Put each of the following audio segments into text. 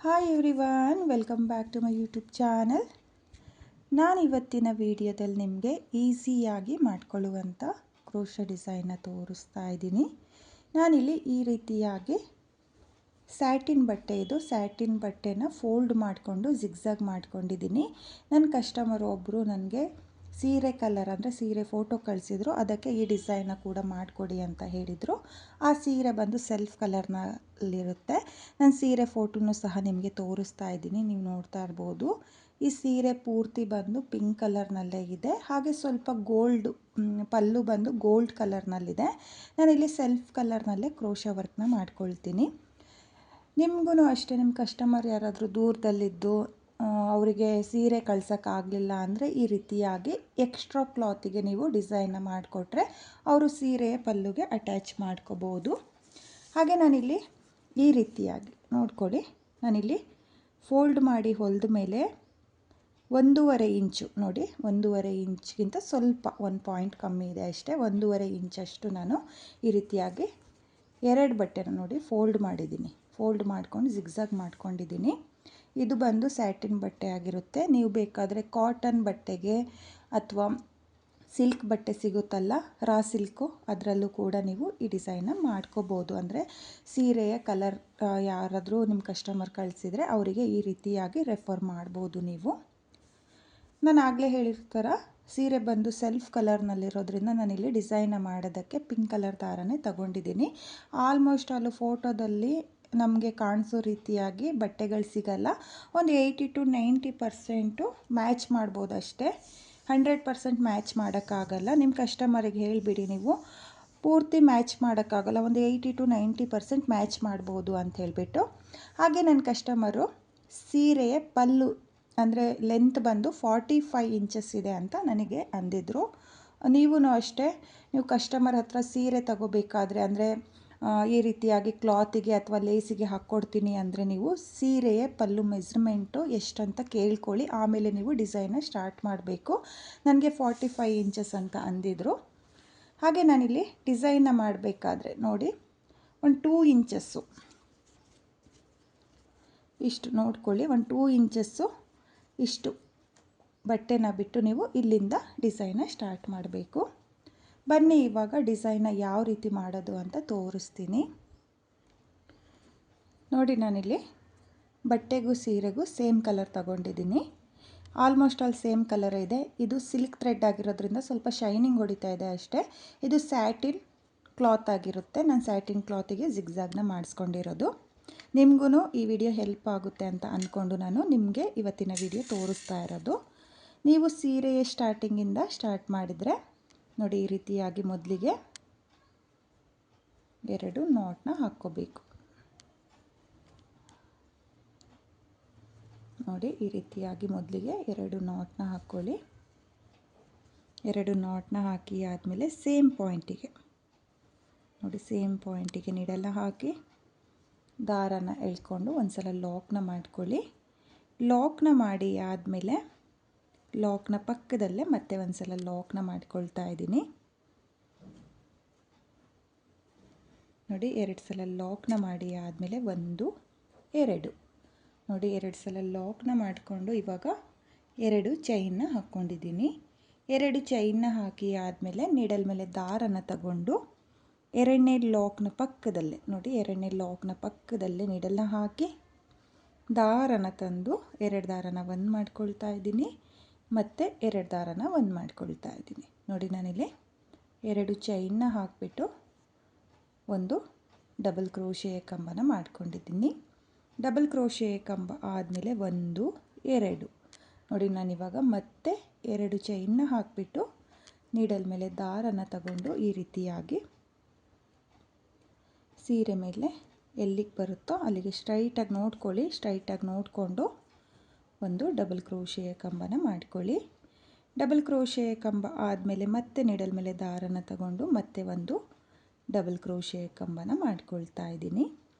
Hi everyone, welcome back to my YouTube channel. ನಾನು ಇವತ್ತಿನ ವಿಡಿಯೋದಲ್ಲಿ ನಿಮಗೆ ಈಸಿಯಾಗಿ ಮಾಡ್ಕೊಳ್ಳುವಂಥ ಕ್ರೋಶೆ ಡಿಸೈನ್ನ ತೋರಿಸ್ತಾ ಇದ್ದೀನಿ. ನಾನಿಲ್ಲಿ ಈ ರೀತಿಯಾಗಿ ಸ್ಯಾಟಿನ್ ಬಟ್ಟೆ, ಇದು ಸ್ಯಾಟಿನ್ ಬಟ್ಟೆನ ಫೋಲ್ಡ್ ಮಾಡಿಕೊಂಡು ಜಿಗ್ಜಾಗ್ ಮಾಡ್ಕೊಂಡಿದ್ದೀನಿ. ನನ್ನ ಕಸ್ಟಮರ್ ಒಬ್ಬರು ನನಗೆ ಸೀರೆ ಕಲರ್ ಅಂದರೆ ಸೀರೆ ಫೋಟೋ ಕಳಿಸಿದ್ರು, ಅದಕ್ಕೆ ಈ ಡಿಸೈನ್ನ ಕೂಡ ಮಾಡಿಕೊಡಿ ಅಂತ ಹೇಳಿದರು. ಆ ಸೀರೆ ಬಂದು ಸೆಲ್ಫ್ ಕಲರ್ನಲ್ಲಿರುತ್ತೆ. ನಾನು ಸೀರೆ ಫೋಟೋನು ಸಹ ನಿಮಗೆ ತೋರಿಸ್ತಾ ಇದ್ದೀನಿ, ನೀವು ನೋಡ್ತಾ ಇರ್ಬೋದು. ಈ ಸೀರೆ ಪೂರ್ತಿ ಬಂದು ಪಿಂಕ್ ಕಲರ್ನಲ್ಲೇ ಇದೆ, ಹಾಗೆ ಸ್ವಲ್ಪ ಗೋಲ್ಡ್ ಪಲ್ಲು ಬಂದು ಗೋಲ್ಡ್ ಕಲರ್ನಲ್ಲಿದೆ. ನಾನಿಲ್ಲಿ ಸೆಲ್ಫ್ ಕಲರ್ನಲ್ಲೇ ಕ್ರೋಶೆ ವರ್ಕ್ನ ಮಾಡ್ಕೊಳ್ತೀನಿ. ನಿಮಗೂ ಅಷ್ಟೇ, ನಿಮ್ಮ ಕಸ್ಟಮರ್ ಯಾರಾದರೂ ದೂರದಲ್ಲಿದ್ದು ಅವರಿಗೆ ಸೀರೆ ಕಳ್ಸೋಕ್ಕಾಗಲಿಲ್ಲ ಅಂದರೆ ಈ ರೀತಿಯಾಗಿ ಎಕ್ಸ್ಟ್ರಾ ಕ್ಲಾತಿಗೆ ನೀವು ಡಿಸೈನ್ನ ಮಾಡಿಕೊಟ್ರೆ ಅವರು ಸೀರೆಯ ಪಲ್ಲುಗೆ ಅಟ್ಯಾಚ್ ಮಾಡ್ಕೋಬೋದು. ಹಾಗೆ ನಾನಿಲ್ಲಿ ಈ ರೀತಿಯಾಗಿ ನೋಡ್ಕೊಳ್ಳಿ, ನಾನಿಲ್ಲಿ ಫೋಲ್ಡ್ ಮಾಡಿ ಹೊಲಿದ ಮೇಲೆ 1.5 ಇಂಚು ನೋಡಿ, 1.5 ಇಂಚ್ಗಿಂತ ಸ್ವಲ್ಪ 1 ಪಾಯಿಂಟ್ ಕಮ್ಮಿ ಇದೆ ಅಷ್ಟೇ. 1.5 ಇಂಚಷ್ಟು ನಾನು ಈ ರೀತಿಯಾಗಿ 2 ಬಟ್ಟೆನ ನೋಡಿ ಫೋಲ್ಡ್ ಮಾಡಿದ್ದೀನಿ. ಫೋಲ್ಡ್ ಮಾಡ್ಕೊಂಡು ಜಿಗ್ಜಾಗ್ ಮಾಡ್ಕೊಂಡಿದ್ದೀನಿ. ಇದು ಬಂದು ಸ್ಯಾಟಿನ್ ಬಟ್ಟೆ ಆಗಿರುತ್ತೆ. ನೀವು ಬೇಕಾದರೆ ಕಾಟನ್ ಬಟ್ಟೆಗೆ ಅಥವಾ ಸಿಲ್ಕ್ ಬಟ್ಟೆ ಸಿಗುತ್ತಲ್ಲ, ರಾ ಸಿಲ್ಕು, ಅದರಲ್ಲೂ ಕೂಡ ನೀವು ಈ ಡಿಸೈನ್ನ ಮಾಡ್ಕೋಬೋದು. ಅಂದರೆ ಸೀರೆಯ ಕಲರ್ ಯಾರಾದರೂ ನಿಮ್ಮ ಕಸ್ಟಮರ್ ಕಳಿಸಿದರೆ ಅವರಿಗೆ ಈ ರೀತಿಯಾಗಿ ರೆಫರ್ ಮಾಡ್ಬೋದು ನೀವು. ನಾನು ಆಗಲೇ ಹೇಳಿರ್ತಾರ, ಸೀರೆ ಬಂದು ಸೆಲ್ಫ್ ಕಲರ್ನಲ್ಲಿರೋದ್ರಿಂದ ನಾನಿಲ್ಲಿ ಡಿಸೈನ್ನ ಮಾಡೋದಕ್ಕೆ ಪಿಂಕ್ ಕಲರ್ ದಾರನೇ ತಗೊಂಡಿದ್ದೀನಿ. ಆಲ್ಮೋಸ್ಟ್ ಅಲ್ಲಿ ಫೋಟೋದಲ್ಲಿ ನಮಗೆ ಕಾಣಿಸೋ ರೀತಿಯಾಗಿ ಬಟ್ಟೆಗಳು ಸಿಗಲ್ಲ. ಒಂದು 80 to 90% ಮ್ಯಾಚ್ ಮಾಡ್ಬೋದು ಅಷ್ಟೇ. 100% ಮ್ಯಾಚ್ ಮಾಡೋಕ್ಕಾಗಲ್ಲ. ನಿಮ್ಮ ಕಸ್ಟಮರಿಗೆ ಹೇಳಿಬಿಡಿ, ನೀವು ಪೂರ್ತಿ ಮ್ಯಾಚ್ ಮಾಡೋಕ್ಕಾಗಲ್ಲ, ಒಂದು 80 to 90% ಮ್ಯಾಚ್ ಮಾಡ್ಬೋದು ಅಂತ ಹೇಳಿಬಿಟ್ಟು. ಹಾಗೆ ನನ್ನ ಕಸ್ಟಮರು ಸೀರೆಯ ಪಲ್ಲು ಅಂದರೆ ಲೆಂತ್ ಬಂದು 45 ಇಂಚಸ್ ಇದೆ ಅಂತ ನನಗೆ ಅಂದಿದ್ರು. ನೀವೂ ಅಷ್ಟೇ, ನೀವು ಕಸ್ಟಮರ್ ಹತ್ರ ಸೀರೆ ತಗೋಬೇಕಾದ್ರೆ ಅಂದರೆ ಈ ರೀತಿಯಾಗಿ ಕ್ಲಾತಿಗೆ ಅಥವಾ ಲೇಸಿಗೆ ಹಾಕ್ಕೊಡ್ತೀನಿ ಅಂದರೆ ನೀವು ಸೀರೆಯ ಪಲ್ಲು ಮೆಜರ್ಮೆಂಟು ಎಷ್ಟಂತ ಕೇಳ್ಕೊಳ್ಳಿ, ಆಮೇಲೆ ನೀವು ಡಿಸೈನ್ನ ಸ್ಟಾರ್ಟ್ ಮಾಡಬೇಕು. ನನಗೆ 45 ಇಂಚಸ್ ಅಂತ ಅಂದಿದ್ರು. ಹಾಗೆ ನಾನಿಲ್ಲಿ ಡಿಸೈನ್ನ ಮಾಡಬೇಕಾದ್ರೆ ನೋಡಿ, ಒಂದು 2 ಇಂಚಸ್ಸು ಇಷ್ಟು ನೋಡ್ಕೊಳ್ಳಿ, ಒಂದು 2 ಇಂಚಸ್ಸು ಇಷ್ಟು ಬಟ್ಟೆನ ಬಿಟ್ಟು ನೀವು ಇಲ್ಲಿಂದ ಡಿಸೈನ್ನ ಸ್ಟಾರ್ಟ್ ಮಾಡಬೇಕು. ಬನ್ನಿ ಇವಾಗ ಡಿಸೈನ್ನ ಯಾವ ರೀತಿ ಮಾಡೋದು ಅಂತ ತೋರಿಸ್ತೀನಿ. ನೋಡಿ, ನಾನಿಲ್ಲಿ ಬಟ್ಟೆಗೂ ಸೀರೆಗೂ ಸೇಮ್ ಕಲರ್ ತಗೊಂಡಿದ್ದೀನಿ. ಆಲ್ಮೋಸ್ಟ್ ಆಲ್ ಸೇಮ್ ಕಲರ್ ಇದೆ. ಇದು ಸಿಲ್ಕ್ ಥ್ರೆಡ್ ಆಗಿರೋದ್ರಿಂದ ಸ್ವಲ್ಪ ಶೈನಿಂಗ್ ಹೊಡಿತಾ ಇದೆ ಅಷ್ಟೇ. ಇದು ಸ್ಯಾಟಿನ್ ಕ್ಲಾತ್ ಆಗಿರುತ್ತೆ. ನಾನು ಸ್ಯಾಟಿನ್ ಕ್ಲಾತಿಗೆ ಜಿಗ್ಜಾಗ್ನ ಮಾಡಿಸ್ಕೊಂಡಿರೋದು. ನಿಮಗೂ ಈ ವಿಡಿಯೋ ಹೆಲ್ಪ್ ಆಗುತ್ತೆ ಅಂತ ಅಂದ್ಕೊಂಡು ನಾನು ನಿಮಗೆ ಇವತ್ತಿನ ವಿಡಿಯೋ ತೋರಿಸ್ತಾ ಇರೋದು. ನೀವು ಸೀರೆಯ ಸ್ಟಾರ್ಟಿಂಗಿಂದ ಸ್ಟಾರ್ಟ್ ಮಾಡಿದರೆ ನೋಡಿ, ಈ ರೀತಿಯಾಗಿ ಮೊದಲಿಗೆ 2 ನಾಟ್ನ ಹಾಕ್ಕೋಬೇಕು. ನೋಡಿ, ಈ ರೀತಿಯಾಗಿ ಮೊದಲಿಗೆ 2 ನಾಟ್ನ ಹಾಕ್ಕೊಳ್ಳಿ. 2 ನಾಟ್ನ ಹಾಕಿ ಆದಮೇಲೆ ಸೇಮ್ ಪಾಯಿಂಟಿಗೆ ನೋಡಿ, ಸೇಮ್ ಪಾಯಿಂಟಿಗೆ ನೀಡೆಲ್ಲ ಹಾಕಿ ದಾರನ ಎಳ್ಕೊಂಡು ಒಂದು ಸಲ ಲಾಕ್ನ ಮಾಡ್ಕೊಳ್ಳಿ. ಲಾಕ್ನ ಮಾಡಿ ಆದಮೇಲೆ ಲಾಕ್ನ ಪಕ್ಕದಲ್ಲೇ ಮತ್ತೆ ಒಂದು ಸಲ ಲಾಕ್ನ ಮಾಡ್ಕೊಳ್ತಾ ಇದ್ದೀನಿ. ನೋಡಿ, 2 ಸಲ ಲಾಕ್ನ ಮಾಡಿ ಆದಮೇಲೆ 1 2 ನೋಡಿ, 2 ಸಲ ಲಾಕ್ನ ಮಾಡಿಕೊಂಡು ಇವಾಗ 2 ಚೈನ್ನ ಹಾಕ್ಕೊಂಡಿದ್ದೀನಿ. 2 ಚೈನ್ನ ಹಾಕಿ ಆದಮೇಲೆ ನೀಡಲ್ ಮೇಲೆ ದಾರನ ತಗೊಂಡು 2ನೇ ಲಾಕ್ನ ಪಕ್ಕದಲ್ಲೇ ನೋಡಿ, 2ನೇ ಲಾಕ್ನ ಪಕ್ಕದಲ್ಲೇ ನೀಡಲ್ನ ಹಾಕಿ ದಾರನ ತಂದು 2 ದಾರನ ಒಂದು ಮಾಡ್ಕೊಳ್ತಾ ಇದ್ದೀನಿ, ಮತ್ತು 2 ದಾರನ ಒಂದು ಮಾಡ್ಕೊಳ್ತಾ ಇದ್ದೀನಿ. ನೋಡಿ, ನಾನಿಲ್ಲಿ 2 ಚೈನ್ನ ಹಾಕಿಬಿಟ್ಟು ಒಂದು ಡಬಲ್ ಕ್ರೋಶೆಯ ಕಂಬನ ಮಾಡ್ಕೊಂಡಿದ್ದೀನಿ. ಡಬಲ್ ಕ್ರೋಶೆಯ ಕಂಬ ಆದಮೇಲೆ 1 2 ನೋಡಿ, ನಾನಿವಾಗ ಮತ್ತೆ 2 ಚೈನ್ನ ಹಾಕಿಬಿಟ್ಟು ನೀಡಲ್ ಮೇಲೆ ದಾರನ ತಗೊಂಡು ಈ ರೀತಿಯಾಗಿ ಸೀರೆ ಮೇಲೆ ಎಲ್ಲಿಗೆ ಬರುತ್ತೋ ಅಲ್ಲಿಗೆ ಸ್ಟ್ರೈಟಾಗಿ ನೋಡ್ಕೊಳ್ಳಿ. ಸ್ಟ್ರೈಟಾಗಿ ನೋಡಿಕೊಂಡು ಒಂದು ಡಬಲ್ ಕ್ರೋಶೆಯ ಕಂಬನ ಮಾಡ್ಕೊಳ್ಳಿ. ಡಬಲ್ ಕ್ರೋಶೆಯ ಕಂಬ ಆದಮೇಲೆ ಮತ್ತೆ ನೀಡಲ್ ಮೇಲೆ ದಾರನ ತಗೊಂಡು ಮತ್ತೆ ಒಂದು ಡಬಲ್ ಕ್ರೋಶೆಯ ಕಂಬನ ಮಾಡ್ಕೊಳ್ತಾ ಇದ್ದೀನಿ.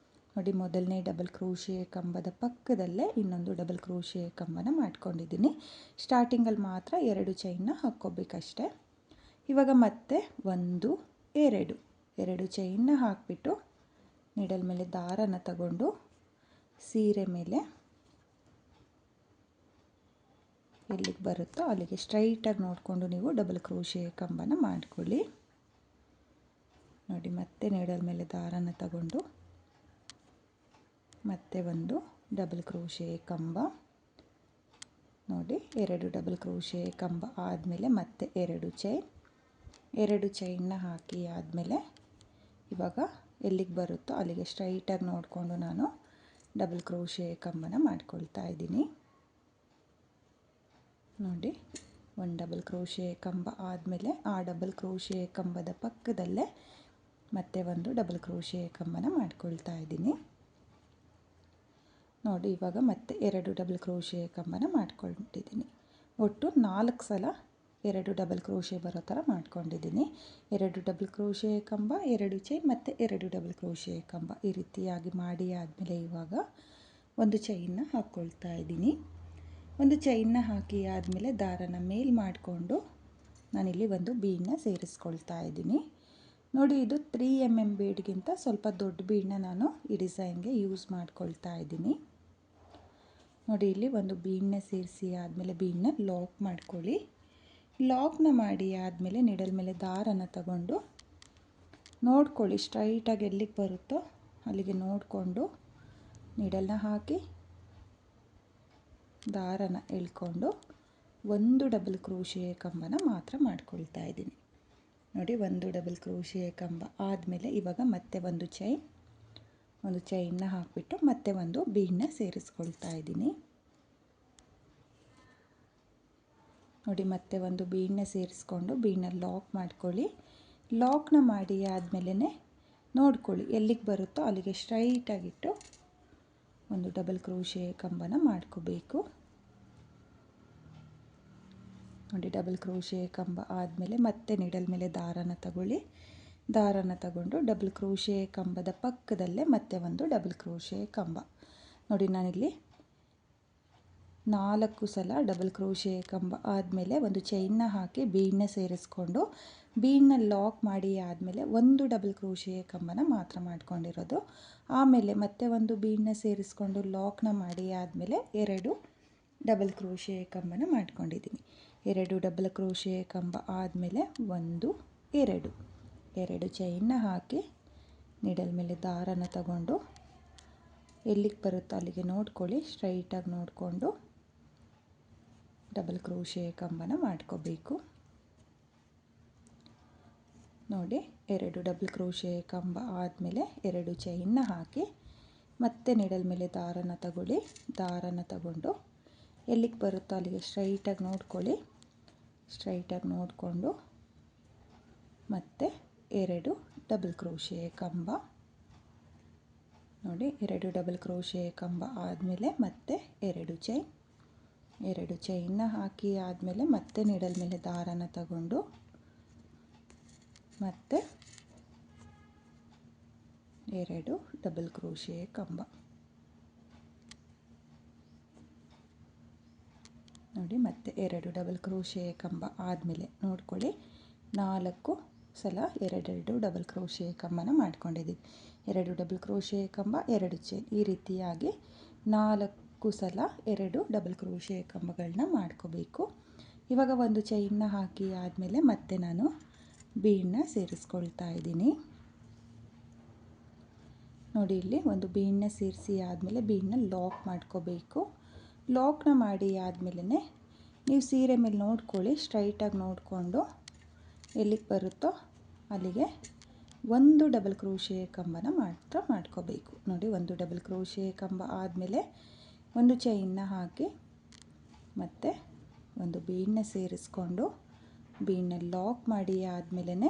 ನೋಡಿ, ಮೊದಲನೇ ಡಬಲ್ ಕ್ರೋಶೆಯ ಕಂಬದ ಪಕ್ಕದಲ್ಲೇ ಇನ್ನೊಂದು ಡಬಲ್ ಕ್ರೋಶೆಯ ಕಂಬನ ಮಾಡ್ಕೊಂಡಿದ್ದೀನಿ. ಸ್ಟಾರ್ಟಿಂಗಲ್ಲಿ ಮಾತ್ರ 2 ಚೈನ್ನ ಹಾಕ್ಕೋಬೇಕಷ್ಟೆ. ಇವಾಗ ಮತ್ತೆ 1 2 ಚೈನ್ನ ಹಾಕಿಬಿಟ್ಟು ನೀಡಲ್ ಮೇಲೆ ದಾರನ ತಗೊಂಡು ಸೀರೆ ಮೇಲೆ ಎಲ್ಲಿಗೆ ಬರುತ್ತೋ ಅಲ್ಲಿಗೆ ಸ್ಟ್ರೈಟಾಗಿ ನೋಡಿಕೊಂಡು ನೀವು ಡಬಲ್ ಕ್ರೋಶೆ ಕಂಬನ ಮಾಡ್ಕೊಳ್ಳಿ. ನೋಡಿ, ಮತ್ತೆ ನೀಡಲ್ ಮೇಲೆ ದಾರನ ತಗೊಂಡು ಮತ್ತೆ ಒಂದು ಡಬಲ್ ಕ್ರೋಶೆ ಕಂಬ. ನೋಡಿ, 2 ಡಬಲ್ ಕ್ರೋಶೆ ಕಂಬ ಆದಮೇಲೆ ಮತ್ತೆ 2 ಚೈನ್ನ ಹಾಕಿ ಆದಮೇಲೆ ಇವಾಗ ಎಲ್ಲಿಗೆ ಬರುತ್ತೋ ಅಲ್ಲಿಗೆ ಸ್ಟ್ರೈಟಾಗಿ ನೋಡಿಕೊಂಡು ನಾನು ಡಬಲ್ ಕ್ರೋಶೆ ಕಂಬನ ಮಾಡ್ಕೊಳ್ತಾ ಇದ್ದೀನಿ. ನೋಡಿ, ಒಂದು ಡಬಲ್ ಕ್ರೋಶೆ ಕಂಬ ಆದಮೇಲೆ ಆ ಡಬಲ್ ಕ್ರೋಶೆ ಕಂಬದ ಪಕ್ಕದಲ್ಲೇ ಮತ್ತೆ ಒಂದು ಡಬಲ್ ಕ್ರೋಶೆ ಕಂಬನ ಮಾಡ್ಕೊಳ್ತಾ ಇದ್ದೀನಿ. ನೋಡಿ, ಇವಾಗ ಮತ್ತೆ 2 ಡಬಲ್ ಕ್ರೋಶೆ ಕಂಬನ ಮಾಡ್ಕೊಂಡಿದ್ದೀನಿ. ಒಟ್ಟು 4 ಸಲ 2 ಡಬಲ್ ಕ್ರೋಶೆ ಬರೋ ಥರ ಮಾಡ್ಕೊಂಡಿದ್ದೀನಿ. 2 ಡಬಲ್ ಕ್ರೋಶೆ ಕಂಬ, 2 ಚೈನ್ ಮತ್ತು 2 ಡಬಲ್ ಕ್ರೋಶೆ ಕಂಬ ಈ ರೀತಿಯಾಗಿ ಮಾಡಿ ಆದಮೇಲೆ ಇವಾಗ ಒಂದು ಚೈನ್ನ ಹಾಕ್ಕೊಳ್ತಾ ಇದ್ದೀನಿ. ಒಂದು ಚೈನ್ನ ಹಾಕಿ ಆದಮೇಲೆ ದಾರನ ಮೇಲ್ ಮಾಡಿಕೊಂಡು ನಾನಿಲ್ಲಿ ಒಂದು ಬೀಡನ್ನ ಸೇರಿಸ್ಕೊಳ್ತಾ ಇದ್ದೀನಿ. ನೋಡಿ, ಇದು 3 mm ಬೀಡ್ಗಿಂತ ಸ್ವಲ್ಪ ದೊಡ್ಡ ಬೀಡನ್ನ ನಾನು ಈ ಡಿಸೈನ್ಗೆ ಯೂಸ್ ಮಾಡ್ಕೊಳ್ತಾ ಇದ್ದೀನಿ. ನೋಡಿ, ಇಲ್ಲಿ ಒಂದು ಬೀಡನ್ನ ಸೇರಿಸಿ ಆದಮೇಲೆ ಬೀಡನ್ನ ಲಾಕ್ ಮಾಡ್ಕೊಳ್ಳಿ. ಲಾಕ್ನ ಮಾಡಿ ಆದಮೇಲೆ ನೀಡಲ್ ಮೇಲೆ ದಾರನ ತಗೊಂಡು ನೋಡ್ಕೊಳ್ಳಿ, ಸ್ಟ್ರೈಟಾಗಿ ಎಲ್ಲಿಗೆ ಬರುತ್ತೋ ಅಲ್ಲಿಗೆ ನೋಡಿಕೊಂಡು ನೀಡಲ್ನ ಹಾಕಿ ದಾರನ ಎಳ್ಕೊಂಡು ಒಂದು ಡಬಲ್ ಕ್ರೋಶೆ ಕಂಬನ ಮಾತ್ರ ಮಾಡ್ಕೊಳ್ತಾ ಇದ್ದೀನಿ. ನೋಡಿ, ಒಂದು ಡಬಲ್ ಕ್ರೋಶೆ ಕಂಬ ಆದಮೇಲೆ ಇವಾಗ ಮತ್ತೆ ಒಂದು ಚೈನ್ನ ಹಾಕಿಬಿಟ್ಟು ಮತ್ತೆ ಒಂದು ಬೀಡನ್ನ ಸೇರಿಸ್ಕೊಳ್ತಾ ಇದ್ದೀನಿ. ನೋಡಿ, ಮತ್ತೆ ಒಂದು ಬೀಡನ್ನ ಸೇರಿಸ್ಕೊಂಡು ಬೀಡನ್ನ ಲಾಕ್ ಮಾಡ್ಕೊಳ್ಳಿ. ಲಾಕ್ನ ಮಾಡಿ ಆದಮೇಲೆ ನೋಡ್ಕೊಳ್ಳಿ, ಎಲ್ಲಿಗೆ ಬರುತ್ತೋ ಅಲ್ಲಿಗೆ ಸ್ಟ್ರೈಟಾಗಿಟ್ಟು ಒಂದು ಡಬಲ್ ಕ್ರೋಶೆ ಕಂಬನ ಮಾಡ್ಕೋಬೇಕು. ನೋಡಿ, ಡಬಲ್ ಕ್ರೋಶೆ ಕಂಬ ಆದಮೇಲೆ ಮತ್ತೆ ನೀಡಲ್ ಮೇಲೆ ದಾರನ ತಗೊಳ್ಳಿ. ದಾರನ ತಗೊಂಡು ಡಬಲ್ ಕ್ರೋಶೆ ಕಂಬದ ಪಕ್ಕದಲ್ಲೇ ಮತ್ತೆ ಒಂದು ಡಬಲ್ ಕ್ರೋಶೆ ಕಂಬ. ನೋಡಿ, ನಾನಿಲ್ಲಿ 4 ಸಲ ಡಬಲ್ ಕ್ರೋಶೆ ಕಂಬ ಆದಮೇಲೆ ಒಂದು ಚೈನ್ನ ಹಾಕಿ ಬೀಡನ್ನ ಸೇರಿಸ್ಕೊಂಡು ಬೀಡನ್ನ ಲಾಕ್ ಮಾಡಿ ಆದಮೇಲೆ ಒಂದು ಡಬಲ್ ಕ್ರೋಶೆ ಕಂಬನ ಮಾತ್ರ ಮಾಡ್ಕೊಂಡಿರೋದು. ಆಮೇಲೆ ಮತ್ತೆ ಒಂದು ಬೀಡನ್ನ ಸೇರಿಸ್ಕೊಂಡು ಲಾಕ್ನ ಮಾಡಿ ಆದಮೇಲೆ 2 ಡಬಲ್ ಕ್ರೋಶೆ ಕಂಬನ ಮಾಡ್ಕೊಂಡಿದ್ದೀನಿ. 2 ಡಬಲ್ ಕ್ರೋಶೆ ಕಂಬ ಆದಮೇಲೆ 1 2 ಚೈನ್ನ ಹಾಕಿ ನೀಡಲ್ ಮೇಲೆ ದಾರನ ತಗೊಂಡು ಎಲ್ಲಿಗೆ ಬರುತ್ತೋ ಅಲ್ಲಿಗೆ ನೋಡ್ಕೊಳ್ಳಿ, ಸ್ಟ್ರೈಟಾಗಿ ನೋಡಿಕೊಂಡು ಡಬಲ್ ಕ್ರೋಶೆ ಕಂಬನ ಮಾಡ್ಕೋಬೇಕು. ನೋಡಿ, 2 ಡಬಲ್ ಕ್ರೋಶೆ ಕಂಬ ಆದಮೇಲೆ 2 ಚೈನ್ನ ಹಾಕಿ ಮತ್ತೆ ನೀಡಲ್ ಮೇಲೆ ದಾರನ ತಗೊಳ್ಳಿ. ದಾರನ ತಗೊಂಡು ಎಲ್ಲಿಗೆ ಬರುತ್ತೋ ಅಲ್ಲಿಗೆ ಸ್ಟ್ರೈಟಾಗಿ ನೋಡ್ಕೊಳ್ಳಿ. ಸ್ಟ್ರೈಟಾಗಿ ನೋಡಿಕೊಂಡು ಮತ್ತೆ 2 ಡಬಲ್ ಕ್ರೋಶೆ ಕಂಬ. ನೋಡಿ, 2 ಡಬಲ್ ಕ್ರೋಶೆ ಕಂಬ ಆದಮೇಲೆ ಮತ್ತೆ 2 ಚೈನ್ನ ಹಾಕಿ ಆದಮೇಲೆ ಮತ್ತೆ ನೀಡಲ್ ಮೇಲೆ ದಾರನ ತಗೊಂಡು ಮತ್ತೆ 2 ಡಬಲ್ ಕ್ರೋಶೆ ಕಂಬ. ನೋಡಿ, ಮತ್ತೆ 2 ಡಬಲ್ ಕ್ರೋಶೆ ಕಂಬ ಆದಮೇಲೆ ನೋಡ್ಕೊಳ್ಳಿ, 4 ಸಲ 2 ಡಬಲ್ ಕ್ರೋಶೆ ಕಂಬನ ಮಾಡ್ಕೊಂಡಿದ್ದೀವಿ. 2 ಡಬಲ್ ಕ್ರೋಶೆ ಕಂಬ, 2 ಚೈನ್ ಈ ರೀತಿಯಾಗಿ 4 ಸಲ 2 ಡಬಲ್ ಕ್ರೋಶೆ ಕಂಬಗಳನ್ನ ಮಾಡ್ಕೋಬೇಕು. ಇವಾಗ ಒಂದು ಚೈನ್ನ ಹಾಕಿ ಆದಮೇಲೆ ಮತ್ತೆ ನಾನು ಬೀಡನ್ನ ಸೇರಿಸ್ಕೊಳ್ತಾ ಇದ್ದೀನಿ. ನೋಡಿ, ಇಲ್ಲಿ ಒಂದು ಬೀಡನ್ನ ಸೇರಿಸಿ ಆದಮೇಲೆ ಬೀಡನ್ನ ಲಾಕ್ ಮಾಡ್ಕೋಬೇಕು. ಲಾಕ್ನ ಮಾಡಿ ಆದಮೇಲೆ ನೀವು ಸೀರೆ ಮೇಲೆ ನೋಡ್ಕೊಳ್ಳಿ, ಸ್ಟ್ರೈಟಾಗಿ ನೋಡಿಕೊಂಡು ಎಲ್ಲಿಗೆ ಬರುತ್ತೋ ಅಲ್ಲಿಗೆ ಒಂದು ಡಬಲ್ ಕ್ರೋಶೆ ಕಂಬನ ಮಾತ್ರ ಮಾಡ್ಕೋಬೇಕು. ನೋಡಿ, ಒಂದು ಡಬಲ್ ಕ್ರೋಶೆ ಕಂಬ ಆದಮೇಲೆ ಒಂದು ಚೈನ್ನ ಹಾಕಿ ಮತ್ತು ಒಂದು ಬೀಡನ್ನ ಸೇರಿಸ್ಕೊಂಡು ಬೀಡನ್ನ ಲಾಕ್ ಮಾಡಿ ಆದಮೇಲೆ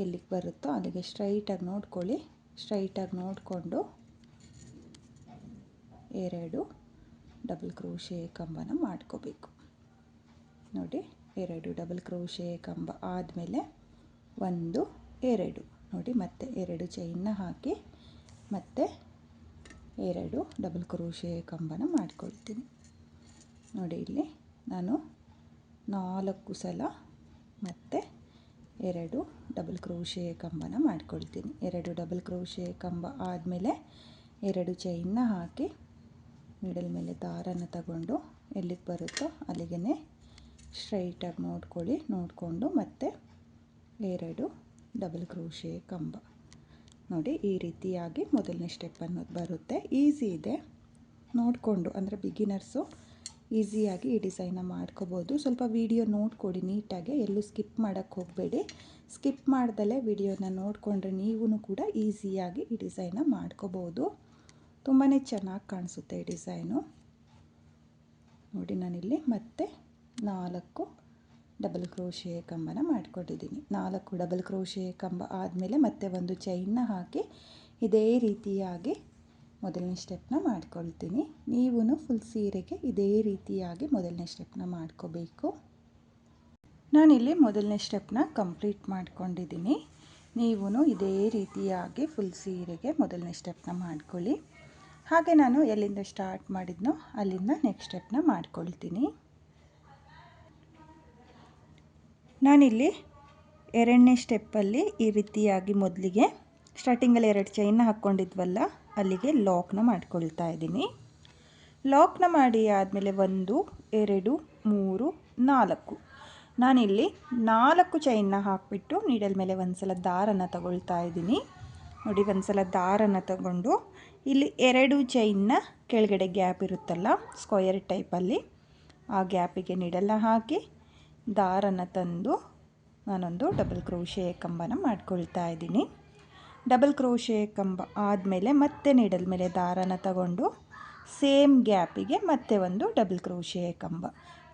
ಎಲ್ಲಿಗೆ ಬರುತ್ತೋ ಅಲ್ಲಿಗೆ ಸ್ಟ್ರೈಟಾಗಿ ನೋಡ್ಕೊಳ್ಳಿ. ಸ್ಟ್ರೈಟಾಗಿ ನೋಡಿಕೊಂಡು 2 ಡಬಲ್ ಕ್ರೋಶೆ ಕಂಬನ ಮಾಡ್ಕೋಬೇಕು. ನೋಡಿ, 2 ಡಬಲ್ ಕ್ರೋಶೆ ಕಂಬ ಆದಮೇಲೆ 1 2 ನೋಡಿ, ಮತ್ತೆ 2 ಚೈನ್ನ ಹಾಕಿ ಮತ್ತೆ 2 ಡಬಲ್ ಕ್ರೋಶೆ ಕಂಬನ ಮಾಡ್ಕೊಳ್ತೀನಿ. ನೋಡಿ, ಇಲ್ಲಿ ನಾನು 4 ಸಲ ಮತ್ತೆ 2 ಡಬಲ್ ಕ್ರೋಶೆ ಕಂಬನ ಮಾಡ್ಕೊಳ್ತೀನಿ. 2 ಡಬಲ್ ಕ್ರೋಶೆ ಕಂಬ ಆದಮೇಲೆ 2 ಚೈನ್ನ ಹಾಕಿ ಮಿಡಲ್ ಮೇಲೆ ದಾರನ ತಗೊಂಡು ಎಲ್ಲಿಗೆ ಬರುತ್ತೋ ಅಲ್ಲಿಗೆ ಸ್ಟ್ರೈಟಾಗಿ ನೋಡಿಕೊಂಡು ಮತ್ತೆ 2 ಡಬಲ್ ಕ್ರೋಶೆ ಕಂಬ. ನೋಡಿ ಈ ರೀತಿಯಾಗಿ ಮೊದಲನೇ ಸ್ಟೆಪ್ ಅನ್ನೋದು ಬರುತ್ತೆ. ಈಸಿ ಇದೆ, ನೋಡಿಕೊಂಡು ಅಂದರೆ ಬಿಗಿನರ್ಸು ಈಸಿಯಾಗಿ ಈ ಡಿಸೈನ್ನ ಮಾಡ್ಕೋಬೋದು. ಸ್ವಲ್ಪ ವಿಡಿಯೋ ನೋಡ್ಕೊಡಿ ನೀಟಾಗಿ, ಎಲ್ಲೂ ಸ್ಕಿಪ್ ಮಾಡೋಕ್ಕೆ ಹೋಗಬೇಡಿ. ಸ್ಕಿಪ್ ಮಾಡ್ದಲೇ ವಿಡಿಯೋನ ನೋಡಿಕೊಂಡ್ರೆ ನೀವು ಕೂಡ ಈಸಿಯಾಗಿ ಈ ಡಿಸೈನ್ನ ಮಾಡ್ಕೋಬೋದು. ತುಂಬಾ ಚೆನ್ನಾಗಿ ಕಾಣಿಸುತ್ತೆ ಈ ಡಿಸೈನು. ನೋಡಿ ನಾನಿಲ್ಲಿ ಮತ್ತೆ 4 ಡಬಲ್ ಕ್ರೋಶೆ ಕಂಬನ ಮಾಡ್ಕೊಂಡಿದ್ದೀನಿ. 4 ಡಬಲ್ ಕ್ರೋಶೆ ಕಂಬ ಆದಮೇಲೆ ಮತ್ತೆ ಒಂದು ಚೈನ್ನ ಹಾಕಿ ಇದೇ ರೀತಿಯಾಗಿ ಮೊದಲನೇ ಸ್ಟೆಪ್ನ ಮಾಡ್ಕೊಳ್ತೀನಿ. ನೀವು ಫುಲ್ ಸೀರೆಗೆ ಇದೇ ರೀತಿಯಾಗಿ ಮೊದಲನೇ ಸ್ಟೆಪ್ನ ಮಾಡ್ಕೋಬೇಕು. ನಾನಿಲ್ಲಿ ಮೊದಲನೇ ಸ್ಟೆಪ್ನ ಕಂಪ್ಲೀಟ್ ಮಾಡ್ಕೊಂಡಿದ್ದೀನಿ. ನೀವು ಇದೇ ರೀತಿಯಾಗಿ ಫುಲ್ ಸೀರೆಗೆ ಮೊದಲನೇ ಸ್ಟೆಪ್ನ ಮಾಡ್ಕೊಳ್ಳಿ. ಹಾಗೆ ನಾನು ಎಲ್ಲಿಂದ ಸ್ಟಾರ್ಟ್ ಮಾಡಿದ್ನೋ ಅಲ್ಲಿಂದ ನೆಕ್ಸ್ಟ್ ಸ್ಟೆಪ್ನ ಮಾಡ್ಕೊಳ್ತೀನಿ. ನಾನಿಲ್ಲಿ 2ನೇ ಸ್ಟೆಪ್ಪಲ್ಲಿ ಈ ರೀತಿಯಾಗಿ ಮೊದಲಿಗೆ ಸ್ಟಾರ್ಟಿಂಗಲ್ಲಿ 2 ಚೈನ್ನ ಹಾಕ್ಕೊಂಡಿದ್ವಲ್ಲ ಅಲ್ಲಿಗೆ ಲಾಕ್ನ ಮಾಡ್ಕೊಳ್ತಾ ಇದ್ದೀನಿ. ಲಾಕ್ನ ಮಾಡಿ ಆದಮೇಲೆ 1 2 3 4 ನಾನಿಲ್ಲಿ 4 ಚೈನ್ನ ಹಾಕಿಬಿಟ್ಟು ನೀಡಲ್ ಮೇಲೆ ಒಂದು ಸಲ ದಾರನ ತಗೊಳ್ತಾ ಇದ್ದೀನಿ. ನೋಡಿ ಒಂದು ಸಲ ದಾರನ ತಗೊಂಡು ಇಲ್ಲಿ 2 ಚೈನ್ನ ಕೆಳಗಡೆ ಗ್ಯಾಪ್ ಇರುತ್ತಲ್ಲ ಸ್ಕ್ವಯರ್ ಟೈಪಲ್ಲಿ, ಆ ಗ್ಯಾಪಿಗೆ ನೀಡಲ್ನ ಹಾಕಿ ದಾರನ ತಂದು ನಾನೊಂದು ಡಬಲ್ ಕ್ರೋಶೆ ಕಂಬನ ಮಾಡ್ಕೊಳ್ತಾ ಇದ್ದೀನಿ. ಡಬಲ್ ಕ್ರೋಶೆ ಕಂಬ ಆದಮೇಲೆ ಮತ್ತೆ ನೀಡಲ್ ಮೇಲೆ ದಾರನ ತಗೊಂಡು ಸೇಮ್ ಗ್ಯಾಪಿಗೆ ಮತ್ತೆ ಒಂದು ಡಬಲ್ ಕ್ರೋಶೆ ಕಂಬ.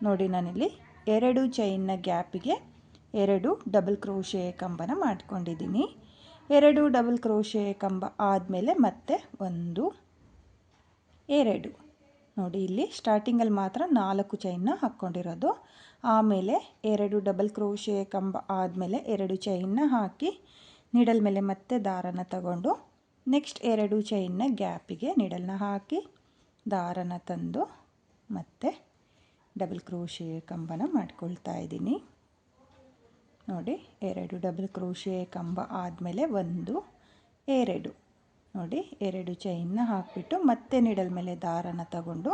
ನೋಡಿ ನಾನಿಲ್ಲಿ 2 ಚೈನ್ನ ಗ್ಯಾಪಿಗೆ 2 ಡಬಲ್ ಕ್ರೋಶೆ ಕಂಬನ ಮಾಡ್ಕೊಂಡಿದ್ದೀನಿ. 2 ಡಬಲ್ ಕ್ರೋಶೆ ಕಂಬ ಆದಮೇಲೆ ಮತ್ತೆ 1 2 ನೋಡಿ ಇಲ್ಲಿ ಸ್ಟಾರ್ಟಿಂಗಲ್ಲಿ ಮಾತ್ರ 4 ಚೈನ್ನ ಹಾಕ್ಕೊಂಡಿರೋದು. ಆಮೇಲೆ 2 ಡಬಲ್ ಕ್ರೋಶೆ ಕಂಬ ಆದಮೇಲೆ 2 ಚೈನ್ನ ಹಾಕಿ ನೀಡಲ್ ಮೇಲೆ ಮತ್ತೆ ದಾರನ ತಗೊಂಡು ನೆಕ್ಸ್ಟ್ 2 ಚೈನ್ನ ಗ್ಯಾಪಿಗೆ ನೀಡಲ್ನ ಹಾಕಿ ದಾರನ ತಂದು ಮತ್ತೆ ಡಬಲ್ ಕ್ರೋಶೆ ಕಂಬನ ಮಾಡ್ಕೊಳ್ತಾ ಇದ್ದೀನಿ. ನೋಡಿ 2 ಡಬಲ್ ಕ್ರೋಶೆ ಕಂಬ ಆದಮೇಲೆ 1 2 ನೋಡಿ 2 ಚೈನ್ನ ಹಾಕಿಬಿಟ್ಟು ಮತ್ತೆ ನೀಡಲ್ ಮೇಲೆ ದಾರನ ತಗೊಂಡು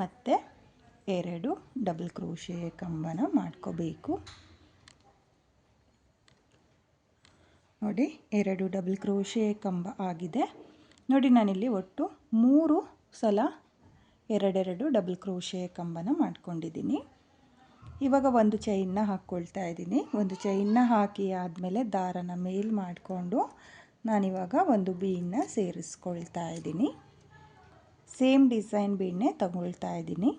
ಮತ್ತೆ 2 ಡಬಲ್ ಕ್ರೋಶೆ ಕಂಬನ ಮಾಡ್ಕೋಬೇಕು. ನೋಡಿ 2 ಡಬಲ್ ಕ್ರೋಶೆ ಕಂಬ ಆಗಿದೆ. ನೋಡಿ ನಾನಿಲ್ಲಿ ಒಟ್ಟು 3 ಸಲ 2 ಡಬಲ್ ಕ್ರೋಶೆ ಕಂಬನ ಮಾಡ್ಕೊಂಡಿದ್ದೀನಿ. ಇವಾಗ ಒಂದು ಚೈನ್ನ ಹಾಕ್ಕೊಳ್ತಾ ಇದ್ದೀನಿ. ಒಂದು ಚೈನ್ನ ಹಾಕಿ ಆದಮೇಲೆ ದಾರನ ಮೇಲ್ ಮಾಡಿಕೊಂಡು ನಾನಿವಾಗ ಒಂದು ಬೀಡನ್ನ ಸೇರಿಸ್ಕೊಳ್ತಾ ಇದ್ದೀನಿ. ಸೇಮ್ ಡಿಸೈನ್ ಬೀಡನ್ನೇ ತಗೊಳ್ತಾ ಇದ್ದೀನಿ.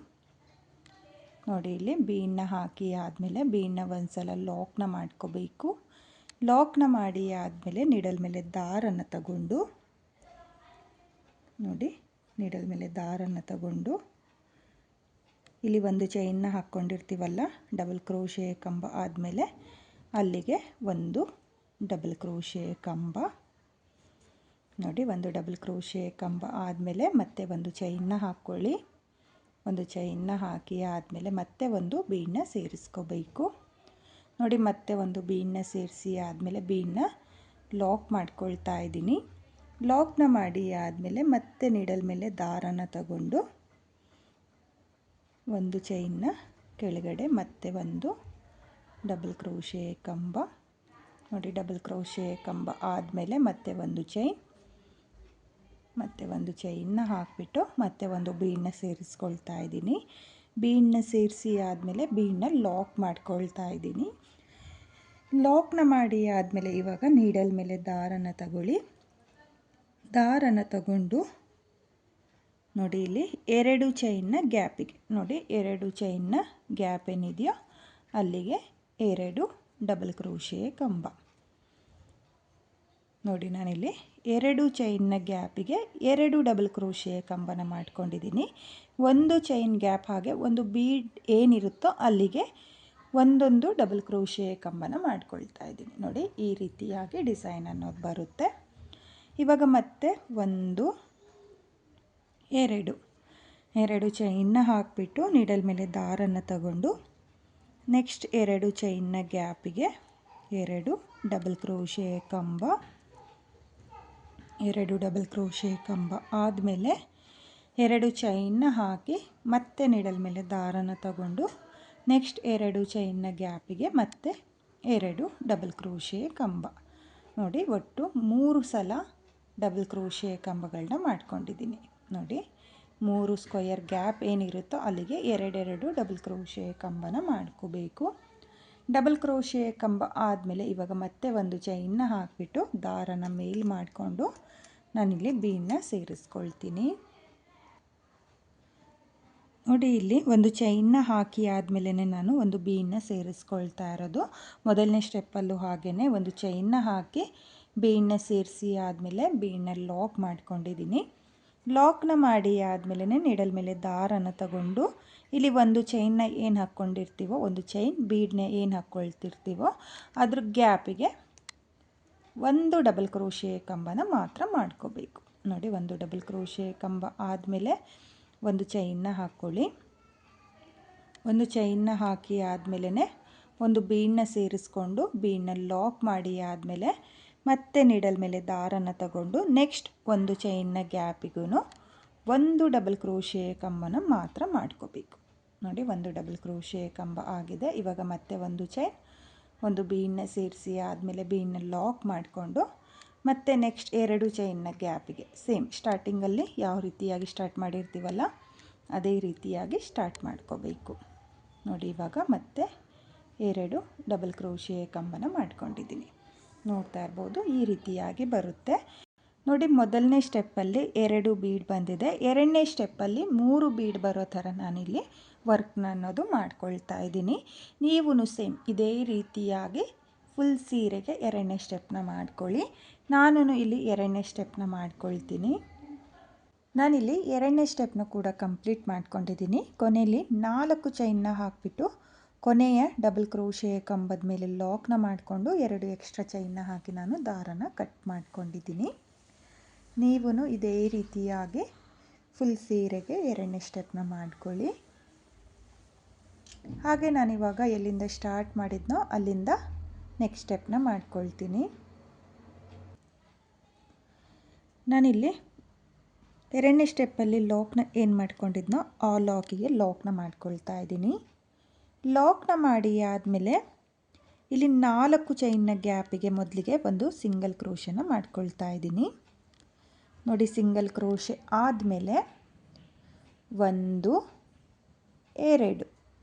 ನೋಡಿ ಇಲ್ಲಿ ಬೀಡನ್ನ ಹಾಕಿ ಆದಮೇಲೆ ಬೀಡನ್ನ ಒಂದು ಸಲ ಲಾಕ್ನ ಮಾಡ್ಕೋಬೇಕು. ಲಾಕ್ನ ಮಾಡಿ ಆದಮೇಲೆ ನೀಡಲ್ ಮೇಲೆ ದಾರನ ತಗೊಂಡು ನೋಡಿ ನೀಡಲ್ ಮೇಲೆ ದಾರನ ತಗೊಂಡು ಇಲ್ಲಿ ಒಂದು ಚೈನ್ನ ಹಾಕ್ಕೊಂಡಿರ್ತೀವಲ್ಲ ಡಬಲ್ ಕ್ರೋಶೆ ಕಂಬ ಆದಮೇಲೆ ಅಲ್ಲಿಗೆ ಒಂದು ಡಬಲ್ ಕ್ರೋಶೆ ಕಂಬ. ನೋಡಿ ಒಂದು ಡಬಲ್ ಕ್ರೋಶೆ ಕಂಬ ಆದಮೇಲೆ ಮತ್ತೆ ಒಂದು ಚೈನ್ನ ಹಾಕ್ಕೊಳ್ಳಿ. ಒಂದು ಚೈನ್ನ ಹಾಕಿ ಆದಮೇಲೆ ಮತ್ತೆ ಒಂದು ಬೀಡನ್ನ ಸೇರಿಸ್ಕೋಬೇಕು. ನೋಡಿ ಮತ್ತೆ ಒಂದು ಬೀಡನ್ನ ಸೇರಿಸಿ ಆದಮೇಲೆ ಬೀಡನ್ನ ಲಾಕ್ ಮಾಡ್ಕೊಳ್ತಾ ಇದ್ದೀನಿ. ಲಾಕ್ನ ಮಾಡಿ ಆದಮೇಲೆ ಮತ್ತೆ ನೀಡಲ್ ಮೇಲೆ ದಾರನ ತಗೊಂಡು ಒಂದು ಚೈನ್ನ ಕೆಳಗಡೆ ಮತ್ತೆ ಒಂದು ಡಬಲ್ ಕ್ರೋಶೆ ಕಂಬ. ನೋಡಿ ಡಬಲ್ ಕ್ರೋಶೆ ಕಂಬ ಆದಮೇಲೆ ಮತ್ತೆ ಒಂದು ಚೈನ್, ಮತ್ತೆ ಒಂದು ಚೈನ್ನ ಹಾಕಿಬಿಟ್ಟು ಮತ್ತೆ ಒಂದು ಬೀಡನ್ನ ಸೇರಿಸ್ಕೊಳ್ತಾ ಇದ್ದೀನಿ. ಬೀಡನ್ನ ಸೇರಿಸಿ ಆದಮೇಲೆ ಬೀಡನ್ನ ಲಾಕ್ ಮಾಡ್ಕೊಳ್ತಾ ಇದ್ದೀನಿ. ಲಾಕ್ನ ಮಾಡಿ ಆದಮೇಲೆ ಇವಾಗ ನೀಡಲ್ ಮೇಲೆ ದಾರನ ತಗೊಳ್ಳಿ. ದಾರನ ತಗೊಂಡು ನೋಡಿ ಇಲ್ಲಿ 2 ಚೈನ್ನ ಗ್ಯಾಪಿಗೆ ನೋಡಿ 2 ಚೈನ್ನ ಗ್ಯಾಪ್ ಏನಿದೆಯೋ ಅಲ್ಲಿಗೆ 2 ಡಬಲ್ ಕ್ರೋಶೆ ಕಂಬ. ನೋಡಿ ನಾನಿಲ್ಲಿ 2 ಚೈನ್ನ ಗ್ಯಾಪಿಗೆ 2 ಡಬಲ್ ಕ್ರೋಶೆ ಕಂಬನ ಮಾಡ್ಕೊಂಡಿದ್ದೀನಿ. ಒಂದು ಚೈನ್ ಗ್ಯಾಪ್ ಹಾಗೆ ಒಂದು ಬೀಡ್ ಏನಿರುತ್ತೋ ಅಲ್ಲಿಗೆ ಒಂದೊಂದು ಡಬಲ್ ಕ್ರೋಶೆ ಕಂಬನ ಮಾಡ್ಕೊಳ್ತಾ ಇದ್ದೀನಿ. ನೋಡಿ ಈ ರೀತಿಯಾಗಿ ಡಿಸೈನ್ ಅನ್ನೋದು ಬರುತ್ತೆ. ಇವಾಗ ಮತ್ತೆ 1 2 ಚೈನ್ನ ಹಾಕಿಬಿಟ್ಟು ನೀಡಲ್ ಮೇಲೆ ದಾರನ ತಗೊಂಡು ನೆಕ್ಸ್ಟ್ 2 ಚೈನ್ನ ಗ್ಯಾಪಿಗೆ 2 ಡಬಲ್ ಕ್ರೋಶೆ ಕಂಬ. 2 ಡಬಲ್ ಕ್ರೋಶೆ ಕಂಬ ಆದಮೇಲೆ 2 ಚೈನ್ನ ಹಾಕಿ ಮತ್ತೆ ನೀಡಲ್ ಮೇಲೆ ದಾರನ ತಗೊಂಡು ನೆಕ್ಸ್ಟ್ 2 ಚೈನ್ನ ಗ್ಯಾಪಿಗೆ ಮತ್ತೆ 2 ಡಬಲ್ ಕ್ರೋಶೆ ಕಂಬ. ನೋಡಿ ಒಟ್ಟು 3 ಸಲ ಡಬಲ್ ಕ್ರೋಶೆ ಕಂಬಗಳನ್ನ ಮಾಡ್ಕೊಂಡಿದ್ದೀನಿ. ನೋಡಿ 3 ಸ್ಕ್ವೇರ್ ಗ್ಯಾಪ್ ಏನಿರುತ್ತೋ ಅಲ್ಲಿಗೆ 2 ಡಬಲ್ ಕ್ರೋಶೆ ಕಂಬನ ಮಾಡ್ಕೋಬೇಕು. ಡಬಲ್ ಕ್ರೋಶೆ ಕಂಬ ಆದಮೇಲೆ ಇವಾಗ ಮತ್ತೆ ಒಂದು ಚೈನ್ನ ಹಾಕಿಬಿಟ್ಟು ದಾರನ ಮೇಲ್ ಮಾಡಿಕೊಂಡು ನಾನಿಲ್ಲಿ ಬೀಡನ್ನ ಸೇರಿಸ್ಕೊಳ್ತೀನಿ. ನೋಡಿ ಇಲ್ಲಿ ಒಂದು ಚೈನ್ನ ಹಾಕಿ ಆದಮೇಲೆ ನಾನು ಒಂದು ಬೀಡನ್ನ ಸೇರಿಸ್ಕೊಳ್ತಾ ಇರೋದು. ಮೊದಲನೇ ಸ್ಟೆಪ್ಪಲ್ಲೂ ಹಾಗೆಯೇ ಒಂದು ಚೈನ್ನ ಹಾಕಿ ಬೀಡನ್ನ ಸೇರಿಸಿ ಆದಮೇಲೆ ಬೀಡನ್ನ ಲಾಕ್ ಮಾಡ್ಕೊಂಡಿದ್ದೀನಿ. ಲಾಕ್ನ ಮಾಡಿ ಆದಮೇಲೆ ನೀಡಲ್ ಮೇಲೆ ದಾರನ ತಗೊಂಡು ಇಲ್ಲಿ ಒಂದು ಚೈನ್ನ ಏನು ಹಾಕ್ಕೊಂಡಿರ್ತೀವೋ ಒಂದು ಚೈನ್ ಬೀಡನ್ನ ಏನು ಹಾಕ್ಕೊಳ್ತಿರ್ತೀವೋ ಅದ್ರ ಗ್ಯಾಪಿಗೆ ಒಂದು ಡಬಲ್ ಕ್ರೋಶೆ ಕಂಬನ ಮಾತ್ರ ಮಾಡ್ಕೋಬೇಕು. ನೋಡಿ ಒಂದು ಡಬಲ್ ಕ್ರೋಶೆ ಕಂಬ ಆದಮೇಲೆ ಒಂದು ಚೈನ್ನ ಹಾಕ್ಕೊಳ್ಳಿ. ಒಂದು ಚೈನ್ನ ಹಾಕಿ ಆದಮೇಲೆ ಒಂದು ಬೀಡನ್ನ ಸೇರಿಸ್ಕೊಂಡು ಬೀಡನ್ನ ಲಾಕ್ ಮಾಡಿ ಆದಮೇಲೆ ಮತ್ತೆ ನೀಡಲ್ ಮೇಲೆ ದಾರನ ತಗೊಂಡು ನೆಕ್ಸ್ಟ್ ಒಂದು ಚೈನ್ನ ಗ್ಯಾಪಿಗೂ ಒಂದು ಡಬಲ್ ಕ್ರೋಶೆ ಕಂಬನ ಮಾತ್ರ ಮಾಡ್ಕೋಬೇಕು. ನೋಡಿ ಒಂದು ಡಬಲ್ ಕ್ರೋಶೆ ಕಂಬ ಆಗಿದೆ. ಇವಾಗ ಮತ್ತೆ ಒಂದು ಚೈನ್ ಒಂದು ಬೀಡನ್ನ ಸೇರಿಸಿ ಆದಮೇಲೆ ಬೀಡನ್ನ ಲಾಕ್ ಮಾಡಿಕೊಂಡು ಮತ್ತೆ ನೆಕ್ಸ್ಟ್ 2 ಚೈನ್ನ ಗ್ಯಾಪಿಗೆ ಸೇಮ್ ಸ್ಟಾರ್ಟಿಂಗಲ್ಲಿ ಯಾವ ರೀತಿಯಾಗಿ ಸ್ಟಾರ್ಟ್ ಮಾಡಿರ್ತೀವಲ್ಲ ಅದೇ ರೀತಿಯಾಗಿ ಸ್ಟಾರ್ಟ್ ಮಾಡ್ಕೋಬೇಕು. ನೋಡಿ ಇವಾಗ ಮತ್ತೆ 2 ಡಬಲ್ ಕ್ರೋಶೆ ಕಂಬನ ಮಾಡ್ಕೊಂಡಿದ್ದೀನಿ. ನೋಡ್ತಾ ಇರ್ಬೋದು ಈ ರೀತಿಯಾಗಿ ಬರುತ್ತೆ. ನೋಡಿ ಮೊದಲನೇ ಸ್ಟೆಪ್ಪಲ್ಲಿ 2 ಬೀಡ್ ಬಂದಿದೆ. ಎರಡನೇ ಸ್ಟೆಪ್ಪಲ್ಲಿ 3 ಬೀಡ್ ಬರೋ ಥರ ನಾನಿಲ್ಲಿ ವರ್ಕ್ನ ಅನ್ನೋದು ಮಾಡ್ಕೊಳ್ತಾ ಇದ್ದೀನಿ. ನೀವು ಸೇಮ್ ಇದೇ ರೀತಿಯಾಗಿ ಫುಲ್ ಸೀರೆಗೆ ಎರಡನೇ ಸ್ಟೆಪ್ನ ಮಾಡ್ಕೊಳ್ಳಿ. ನಾನು ಇಲ್ಲಿ ಎರಡನೇ ಸ್ಟೆಪ್ನ ಮಾಡ್ಕೊಳ್ತೀನಿ. ನಾನಿಲ್ಲಿ ಎರಡನೇ ಸ್ಟೆಪ್ನ ಕೂಡ ಕಂಪ್ಲೀಟ್ ಮಾಡ್ಕೊಂಡಿದ್ದೀನಿ. ಕೊನೆಯಲ್ಲಿ 4 ಚೈನ್ನ ಹಾಕಿಬಿಟ್ಟು ಕೊನೆಯ ಡಬಲ್ ಕ್ರೋಶೆ ಕಂಬದ ಮೇಲೆ ಲಾಕ್ನ ಮಾಡಿಕೊಂಡು 2 ಎಕ್ಸ್ಟ್ರಾ ಚೈನ್ನ ಹಾಕಿ ನಾನು ದಾರನ ಕಟ್ ಮಾಡ್ಕೊಂಡಿದ್ದೀನಿ. ನೀವು ಇದೇ ರೀತಿಯಾಗಿ ಫುಲ್ ಸೀರೆಗೆ ಎರಡನೇ ಸ್ಟೆಪ್ನ ಮಾಡ್ಕೊಳ್ಳಿ. ಹಾಗೆ ನಾನಿವಾಗ ಎಲ್ಲಿಂದ ಸ್ಟಾರ್ಟ್ ಮಾಡಿದ್ನೋ ಅಲ್ಲಿಂದ ನೆಕ್ಸ್ಟ್ ಸ್ಟೆಪ್ನ ಮಾಡ್ಕೊಳ್ತೀನಿ. ನಾನಿಲ್ಲಿ ಎರಡನೇ ಸ್ಟೆಪ್ಪಲ್ಲಿ ಲಾಕ್ನ ಏನು ಮಾಡ್ಕೊಂಡಿದ್ನೋ ಆ ಲಾಕಿಗೆ ಲಾಕ್ನ ಮಾಡ್ಕೊಳ್ತಾ ಇದ್ದೀನಿ. ಲಾಕ್ನ ಮಾಡಿ ಆದಮೇಲೆ ಇಲ್ಲಿ 4 ಚೈನ್ನ ಗ್ಯಾಪಿಗೆ ಮೊದಲಿಗೆ ಒಂದು ಸಿಂಗಲ್ ಕ್ರೋಶನ ಮಾಡ್ಕೊಳ್ತಾ ಇದ್ದೀನಿ. ನೋಡಿ ಸಿಂಗಲ್ ಕ್ರೋಶೆ ಆದಮೇಲೆ 1 2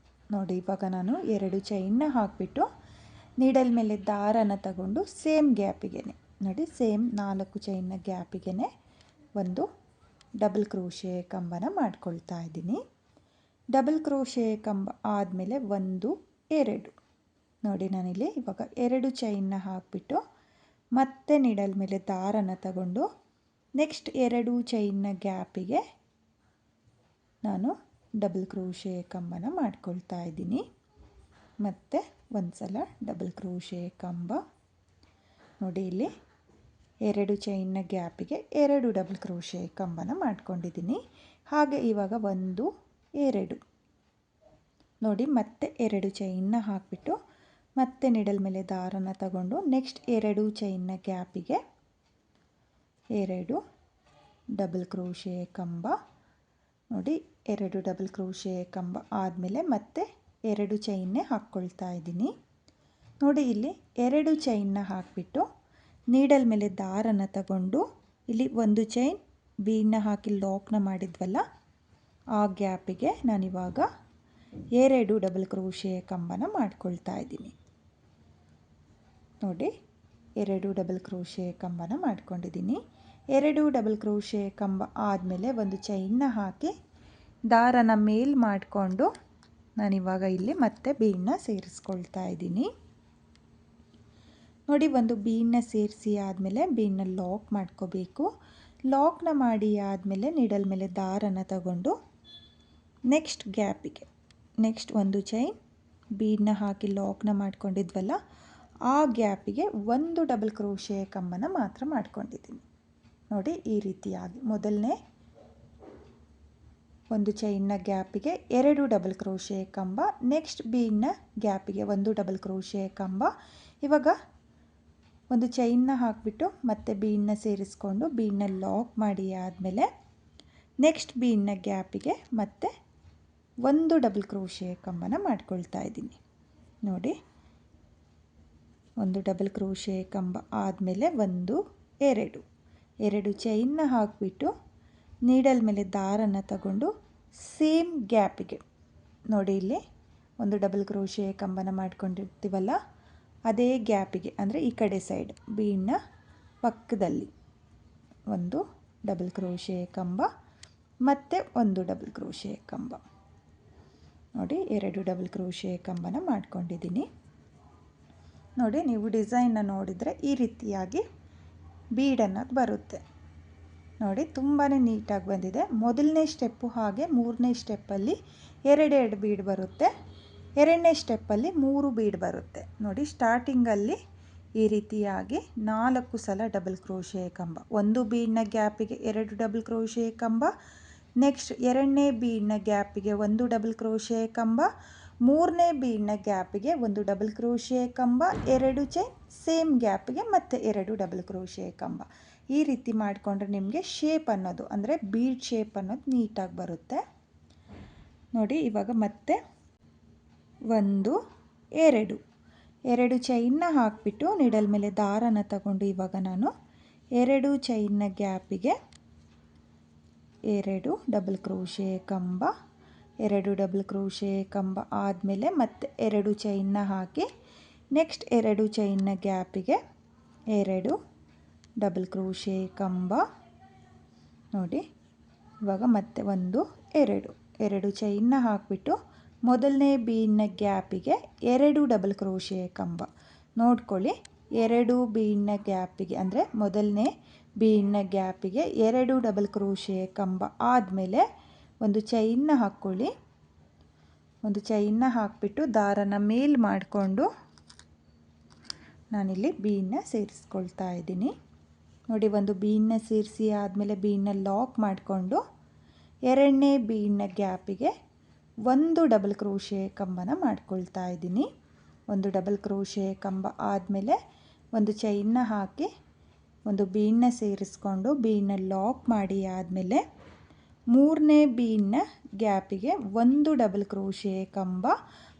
ನೋಡಿ ಇವಾಗ ನಾನು 2 ಚೈನ್ನ ಹಾಕಿಬಿಟ್ಟು ನೀಡಲ್ ಮೇಲೆ ದಾರನ ತಗೊಂಡು ಸೇಮ್ ಗ್ಯಾಪಿಗೆ ನೋಡಿ ಸೇಮ್ 4 ಚೈನ್ನ ಗ್ಯಾಪಿಗೆ ಒಂದು ಡಬಲ್ ಕ್ರೋಶೆ ಕಂಬನ ಮಾಡ್ಕೊಳ್ತಾ ಇದ್ದೀನಿ. ಡಬಲ್ ಕ್ರೋಶೆ ಕಂಬ ಆದಮೇಲೆ 1 2 ನೋಡಿ ನಾನಿಲ್ಲಿ ಇವಾಗ 2 ಚೈನ್ನ ಹಾಕಿಬಿಟ್ಟು ಮತ್ತೆ ನೀಡಲ್ ಮೇಲೆ ದಾರನ ತಗೊಂಡು ನೆಕ್ಸ್ಟ್ 2 ಚೈನ್ನ ಗ್ಯಾಪಿಗೆ ನಾನು ಡಬಲ್ ಕ್ರೋಶೆ ಕಂಬನ ಮಾಡ್ಕೊಳ್ತಾ ಇದ್ದೀನಿ. ಮತ್ತು ಒಂದು ಸಲ ಡಬಲ್ ಕ್ರೋಶೆ ಕಂಬ ನೋಡಿ ಇಲ್ಲಿ 2 ಚೈನ್ನ ಗ್ಯಾಪಿಗೆ 2 ಡಬಲ್ ಕ್ರೋಶೆ ಕಂಬನ ಮಾಡ್ಕೊಂಡಿದ್ದೀನಿ. ಹಾಗೆ ಇವಾಗ 1 2 ನೋಡಿ ಮತ್ತೆ 2 ಚೈನ್ನ ಹಾಕಿಬಿಟ್ಟು ಮತ್ತೆ ನೀಡಲ್ ಮೇಲೆ ದಾರನ ತಗೊಂಡು ನೆಕ್ಸ್ಟ್ 2 ಚೈನ್ನ ಗ್ಯಾಪಿಗೆ 2 ಡಬಲ್ ಕ್ರೋಶೆ ಕಂಬ ನೋಡಿ 2 ಡಬಲ್ ಕ್ರೋಶೆ ಕಂಬ ಆದಮೇಲೆ ಮತ್ತೆ 2 ಚೈನ್ನೇ ಹಾಕ್ಕೊಳ್ತಾ ಇದ್ದೀನಿ. ನೋಡಿ ಇಲ್ಲಿ 2 ಚೈನ್ನ ಹಾಕಿಬಿಟ್ಟು ನೀಡಲ್ ಮೇಲೆ ದಾರನ ತಗೊಂಡು ಇಲ್ಲಿ ಒಂದು ಚೈನ್ ಬೀಡನ್ನ ಹಾಕಿ ಲಾಕ್ನ ಮಾಡಿದ್ವಲ್ಲ ಆ ಗ್ಯಾಪಿಗೆ ನಾನಿವಾಗ 2 ಡಬಲ್ ಕ್ರೋಶೆ ಕಂಬನ ಮಾಡ್ಕೊಳ್ತಾ ಇದ್ದೀನಿ. ನೋಡಿ 2 ಡಬಲ್ ಕ್ರೋಶೆ ಕಂಬನ ಮಾಡ್ಕೊಂಡಿದ್ದೀನಿ. 2 ಡಬಲ್ ಕ್ರೋಶೆ ಕಂಬ ಆದಮೇಲೆ ಒಂದು ಚೈನ್ನ ಹಾಕಿ ದಾರನ ಮೇಲ್ ಮಾಡಿಕೊಂಡು ನಾನಿವಾಗ ಇಲ್ಲಿ ಮತ್ತೆ ಬೀಡನ್ನ ಸೇರಿಸ್ಕೊಳ್ತಾ ಇದ್ದೀನಿ. ನೋಡಿ ಒಂದು ಬೀಡನ್ನ ಸೇರಿಸಿ ಆದಮೇಲೆ ಬೀಡನ್ನ ಲಾಕ್ ಮಾಡ್ಕೋಬೇಕು. ಲಾಕ್ನ ಮಾಡಿ ಆದಮೇಲೆ ನೀಡಲ್ ಮೇಲೆ ದಾರನ ತಗೊಂಡು ನೆಕ್ಸ್ಟ್ ಗ್ಯಾಪಿಗೆ ನೆಕ್ಸ್ಟ್ ಒಂದು ಚೈನ್ ಬೀಡನ್ನ ಹಾಕಿ ಲಾಕ್ನ ಮಾಡ್ಕೊಂಡಿದ್ವಲ್ಲ ಆ ಗ್ಯಾಪಿಗೆ ಒಂದು ಡಬಲ್ ಕ್ರೋಶೆ ಕಂಬನ ಮಾತ್ರ ಮಾಡ್ಕೊಂಡಿದ್ದೀನಿ. ನೋಡಿ ಈ ರೀತಿಯಾಗಿ ಮೊದಲನೇ ಒಂದು ಚೈನ್ನ ಗ್ಯಾಪಿಗೆ 2 ಡಬಲ್ ಕ್ರೋಶೆ ಕಂಬ ನೆಕ್ಸ್ಟ್ ಬೀಡನ್ನ ಗ್ಯಾಪಿಗೆ ಒಂದು ಡಬಲ್ ಕ್ರೋಶೆ ಕಂಬ. ಇವಾಗ ಒಂದು ಚೈನ್ನ ಹಾಕಿಬಿಟ್ಟು ಮತ್ತೆ ಬೀಡನ್ನ ಸೇರಿಸ್ಕೊಂಡು ಬೀಡನ್ನ ಲಾಕ್ ಮಾಡಿ ಆದಮೇಲೆ ನೆಕ್ಸ್ಟ್ ಬೀಡನ್ನ ಗ್ಯಾಪಿಗೆ ಮತ್ತೆ ಒಂದು ಡಬಲ್ ಕ್ರೋಶೆ ಕಂಬನ ಮಾಡ್ಕೊಳ್ತಾ ಇದ್ದೀನಿ. ನೋಡಿ, ಒಂದು ಡಬಲ್ ಕ್ರೋಶೆ ಕಂಬ ಆದಮೇಲೆ ಎರಡು ಚೈನ್ನ ಹಾಕಿಬಿಟ್ಟು ನೀಡಲ್ ಮೇಲೆ ದಾರನ ತಗೊಂಡು ಸೇಮ್ ಗ್ಯಾಪಿಗೆ ನೋಡಿ, ಇಲ್ಲಿ ಒಂದು ಡಬಲ್ ಕ್ರೋಶೆ ಕಂಬನ ಮಾಡ್ಕೊಂಡಿರ್ತೀವಲ್ಲ ಅದೇ ಗ್ಯಾಪಿಗೆ ಅಂದರೆ ಈ ಕಡೆ ಸೈಡ್ ಬೀಡನ್ನ ಪಕ್ಕದಲ್ಲಿ ಒಂದು ಡಬಲ್ ಕ್ರೋಶೆ ಕಂಬ ಮತ್ತು ಒಂದು ಡಬಲ್ ಕ್ರೋಶೆ ಕಂಬ. ನೋಡಿ, 2 ಡಬಲ್ ಕ್ರೋಶೆ ಕಂಬನ ಮಾಡ್ಕೊಂಡಿದ್ದೀನಿ. ನೋಡಿ, ನೀವು ಡಿಸೈನ್ನ ನೋಡಿದರೆ ಈ ರೀತಿಯಾಗಿ ಬೀಡ್ ಅನ್ನೋದು ಬರುತ್ತೆ. ನೋಡಿ, ತುಂಬಾ ನೀಟಾಗಿ ಬಂದಿದೆ. ಮೊದಲನೇ ಸ್ಟೆಪ್ಪು ಹಾಗೆ ಮೂರನೇ ಸ್ಟೆಪ್ಪಲ್ಲಿ 2 ಬೀಡ್ ಬರುತ್ತೆ, ಎರಡನೇ ಸ್ಟೆಪ್ಪಲ್ಲಿ 3 ಬೀಡ್ ಬರುತ್ತೆ. ನೋಡಿ, ಸ್ಟಾರ್ಟಿಂಗಲ್ಲಿ ಈ ರೀತಿಯಾಗಿ 4 ಸಲ ಡಬಲ್ ಕ್ರೋಶೆ ಕಂಬ, ಒಂದು ಬೀಡ್ನ ಗ್ಯಾಪಿಗೆ 2 ಡಬಲ್ ಕ್ರೋಶೆ ಕಂಬ, ನೆಕ್ಸ್ಟ್ ಎರಡನೇ ಬೀಡ್ನ ಗ್ಯಾಪಿಗೆ ಒಂದು ಡಬಲ್ ಕ್ರೋಶೆ ಕಂಬ, ಮೂರನೇ ಬೀಡ್ನ ಗ್ಯಾಪಿಗೆ ಒಂದು ಡಬಲ್ ಕ್ರೋಶೆ ಕಂಬ, 2 ಚೈನ್ ಸೇಮ್ ಗ್ಯಾಪಿಗೆ ಮತ್ತೆ 2 ಡಬಲ್ ಕ್ರೋಶೆ ಕಂಬ. ಈ ರೀತಿ ಮಾಡಿಕೊಂಡ್ರೆ ನಿಮಗೆ ಶೇಪ್ ಅನ್ನೋದು ಅಂದರೆ ಬೀಡ್ ಶೇಪ್ ಅನ್ನೋದು ನೀಟಾಗಿ ಬರುತ್ತೆ. ನೋಡಿ, ಇವಾಗ ಮತ್ತೆ 1 2 ಚೈನ್ನ ಹಾಕಿಬಿಟ್ಟು ನಿಡಲ್ ಮೇಲೆ ದಾರನ ತಗೊಂಡು ಇವಾಗ ನಾನು 2 ಚೈನ್ನ ಗ್ಯಾಪಿಗೆ 2 ಡಬಲ್ ಕ್ರೋಶೆ ಕಂಬ, 2 ಡಬಲ್ ಕ್ರೋಶೆ ಕಂಬ ಆದಮೇಲೆ ಮತ್ತೆ 2 ಚೈನ್ನ ಹಾಕಿ ನೆಕ್ಸ್ಟ್ 2 ಚೈನ್ನ ಗ್ಯಾಪಿಗೆ 2 ಡಬಲ್ ಕ್ರೋಶೆ ಕಂಬ. ನೋಡಿ, ಇವಾಗ ಮತ್ತೆ 1 2 ಚೈನ್ನ ಹಾಕಿಬಿಟ್ಟು ಮೊದಲನೇ ಬೀಡ್ನ ಗ್ಯಾಪಿಗೆ 2 ಡಬಲ್ ಕ್ರೋಶೆ ಕಂಬ. ನೋಡ್ಕೊಳ್ಳಿ, 2 ಬೀಡ್ನ ಗ್ಯಾಪಿಗೆ ಅಂದರೆ ಮೊದಲನೇ ಬೀಡ್ನ ಗ್ಯಾಪಿಗೆ 2 ಡಬಲ್ ಕ್ರೋಶೆ ಕಂಬ ಆದಮೇಲೆ ಒಂದು ಚೈನ್ನ ಹಾಕ್ಕೊಳ್ಳಿ. ಒಂದು ಚೈನ್ನ ಹಾಕಿಬಿಟ್ಟು ದಾರನ ಮೇಲ್ ಮಾಡಿಕೊಂಡು ನಾನಿಲ್ಲಿ ಬೀಡನ್ನ ಸೇರಿಸ್ಕೊಳ್ತಾ ಇದ್ದೀನಿ. ನೋಡಿ, ಒಂದು ಬೀಡನ್ನ ಸೇರಿಸಿ ಆದಮೇಲೆ ಬೀಡನ್ನ ಲಾಕ್ ಮಾಡಿಕೊಂಡು ಎರಡನೇ ಬೀಡ್ನ ಗ್ಯಾಪಿಗೆ ಒಂದು ಡಬಲ್ ಕ್ರೋಶೆ ಕಂಬನ ಮಾಡ್ಕೊಳ್ತಾ ಇದ್ದೀನಿ. ಒಂದು ಡಬಲ್ ಕ್ರೋಶೆ ಕಂಬ ಆದಮೇಲೆ ಒಂದು ಚೈನ್ನ ಹಾಕಿ ಒಂದು ಬೀಡನ್ನ ಸೇರಿಸ್ಕೊಂಡು ಬೀಡನ್ನ ಲಾಕ್ ಮಾಡಿ ಆದಮೇಲೆ ಮೂರನೇ ಬೀಡ್ನ ಗ್ಯಾಪಿಗೆ ಒಂದು ಡಬಲ್ ಕ್ರೋಶೆ ಕಂಬ,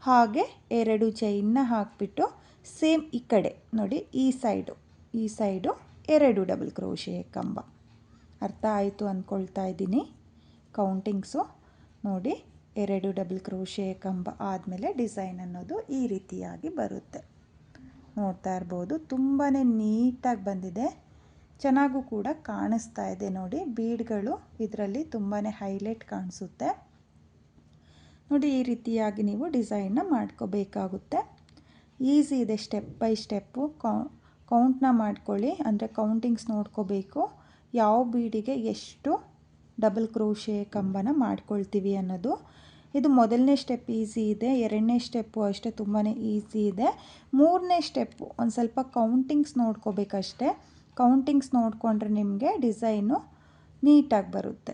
ಹಾಗೆ 2 ಚೈನ್ನ ಹಾಕಿಬಿಟ್ಟು ಸೇಮ್ ಈ ಕಡೆ ನೋಡಿ ಈ ಸೈಡು 2 ಡಬಲ್ ಕ್ರೋಶೆ ಕಂಬ. ಅರ್ಥ ಆಯಿತು ಅಂದ್ಕೊಳ್ತಾ ಇದ್ದೀನಿ. ಕೌಂಟಿಂಗ್ಸು ನೋಡಿ, 2 ಡಬಲ್ ಕ್ರೋಶೆ ಕಂಬ ಆದಮೇಲೆ ಡಿಸೈನ್ ಅನ್ನೋದು ಈ ರೀತಿಯಾಗಿ ಬರುತ್ತೆ. ನೋಡ್ತಾ ಇರ್ಬೋದು, ತುಂಬಾ ನೀಟಾಗಿ ಬಂದಿದೆ, ಚೆನ್ನಾಗೂ ಕೂಡ ಕಾಣಿಸ್ತಾ ಇದೆ. ನೋಡಿ, ಬೀಡ್ಗಳು ಇದರಲ್ಲಿ ತುಂಬಾ ಹೈಲೈಟ್ ಕಾಣಿಸುತ್ತೆ. ನೋಡಿ, ಈ ರೀತಿಯಾಗಿ ನೀವು ಡಿಸೈನ್ನ ಮಾಡ್ಕೋಬೇಕಾಗುತ್ತೆ. ಈಸಿ ಇದೆ, ಸ್ಟೆಪ್ ಬೈ ಸ್ಟೆಪ್ಪು ಕೌಂಟ್ನ ಮಾಡ್ಕೊಳ್ಳಿ. ಅಂದರೆ ಕೌಂಟಿಂಗ್ಸ್ ನೋಡ್ಕೋಬೇಕು, ಯಾವ ಬೀಡಿಗೆ ಎಷ್ಟು ಡಬಲ್ ಕ್ರೋಶೆ ಕಂಬನ ಮಾಡ್ಕೊಳ್ತೀವಿ ಅನ್ನೋದು. ಇದು ಮೊದಲನೇ ಸ್ಟೆಪ್ ಈಸಿ ಇದೆ, ಎರಡನೇ ಸ್ಟೆಪ್ಪು ಅಷ್ಟೇ ತುಂಬಾ ಈಸಿ ಇದೆ. ಮೂರನೇ ಸ್ಟೆಪ್ಪು ಒಂದು ಸ್ವಲ್ಪ ಕೌಂಟಿಂಗ್ಸ್ ನೋಡ್ಕೋಬೇಕಷ್ಟೆ. ಕೌಂಟಿಂಗ್ಸ್ ನೋಡಿಕೊಂಡ್ರೆ ನಿಮಗೆ ಡಿಸೈನು ನೀಟಾಗಿ ಬರುತ್ತೆ.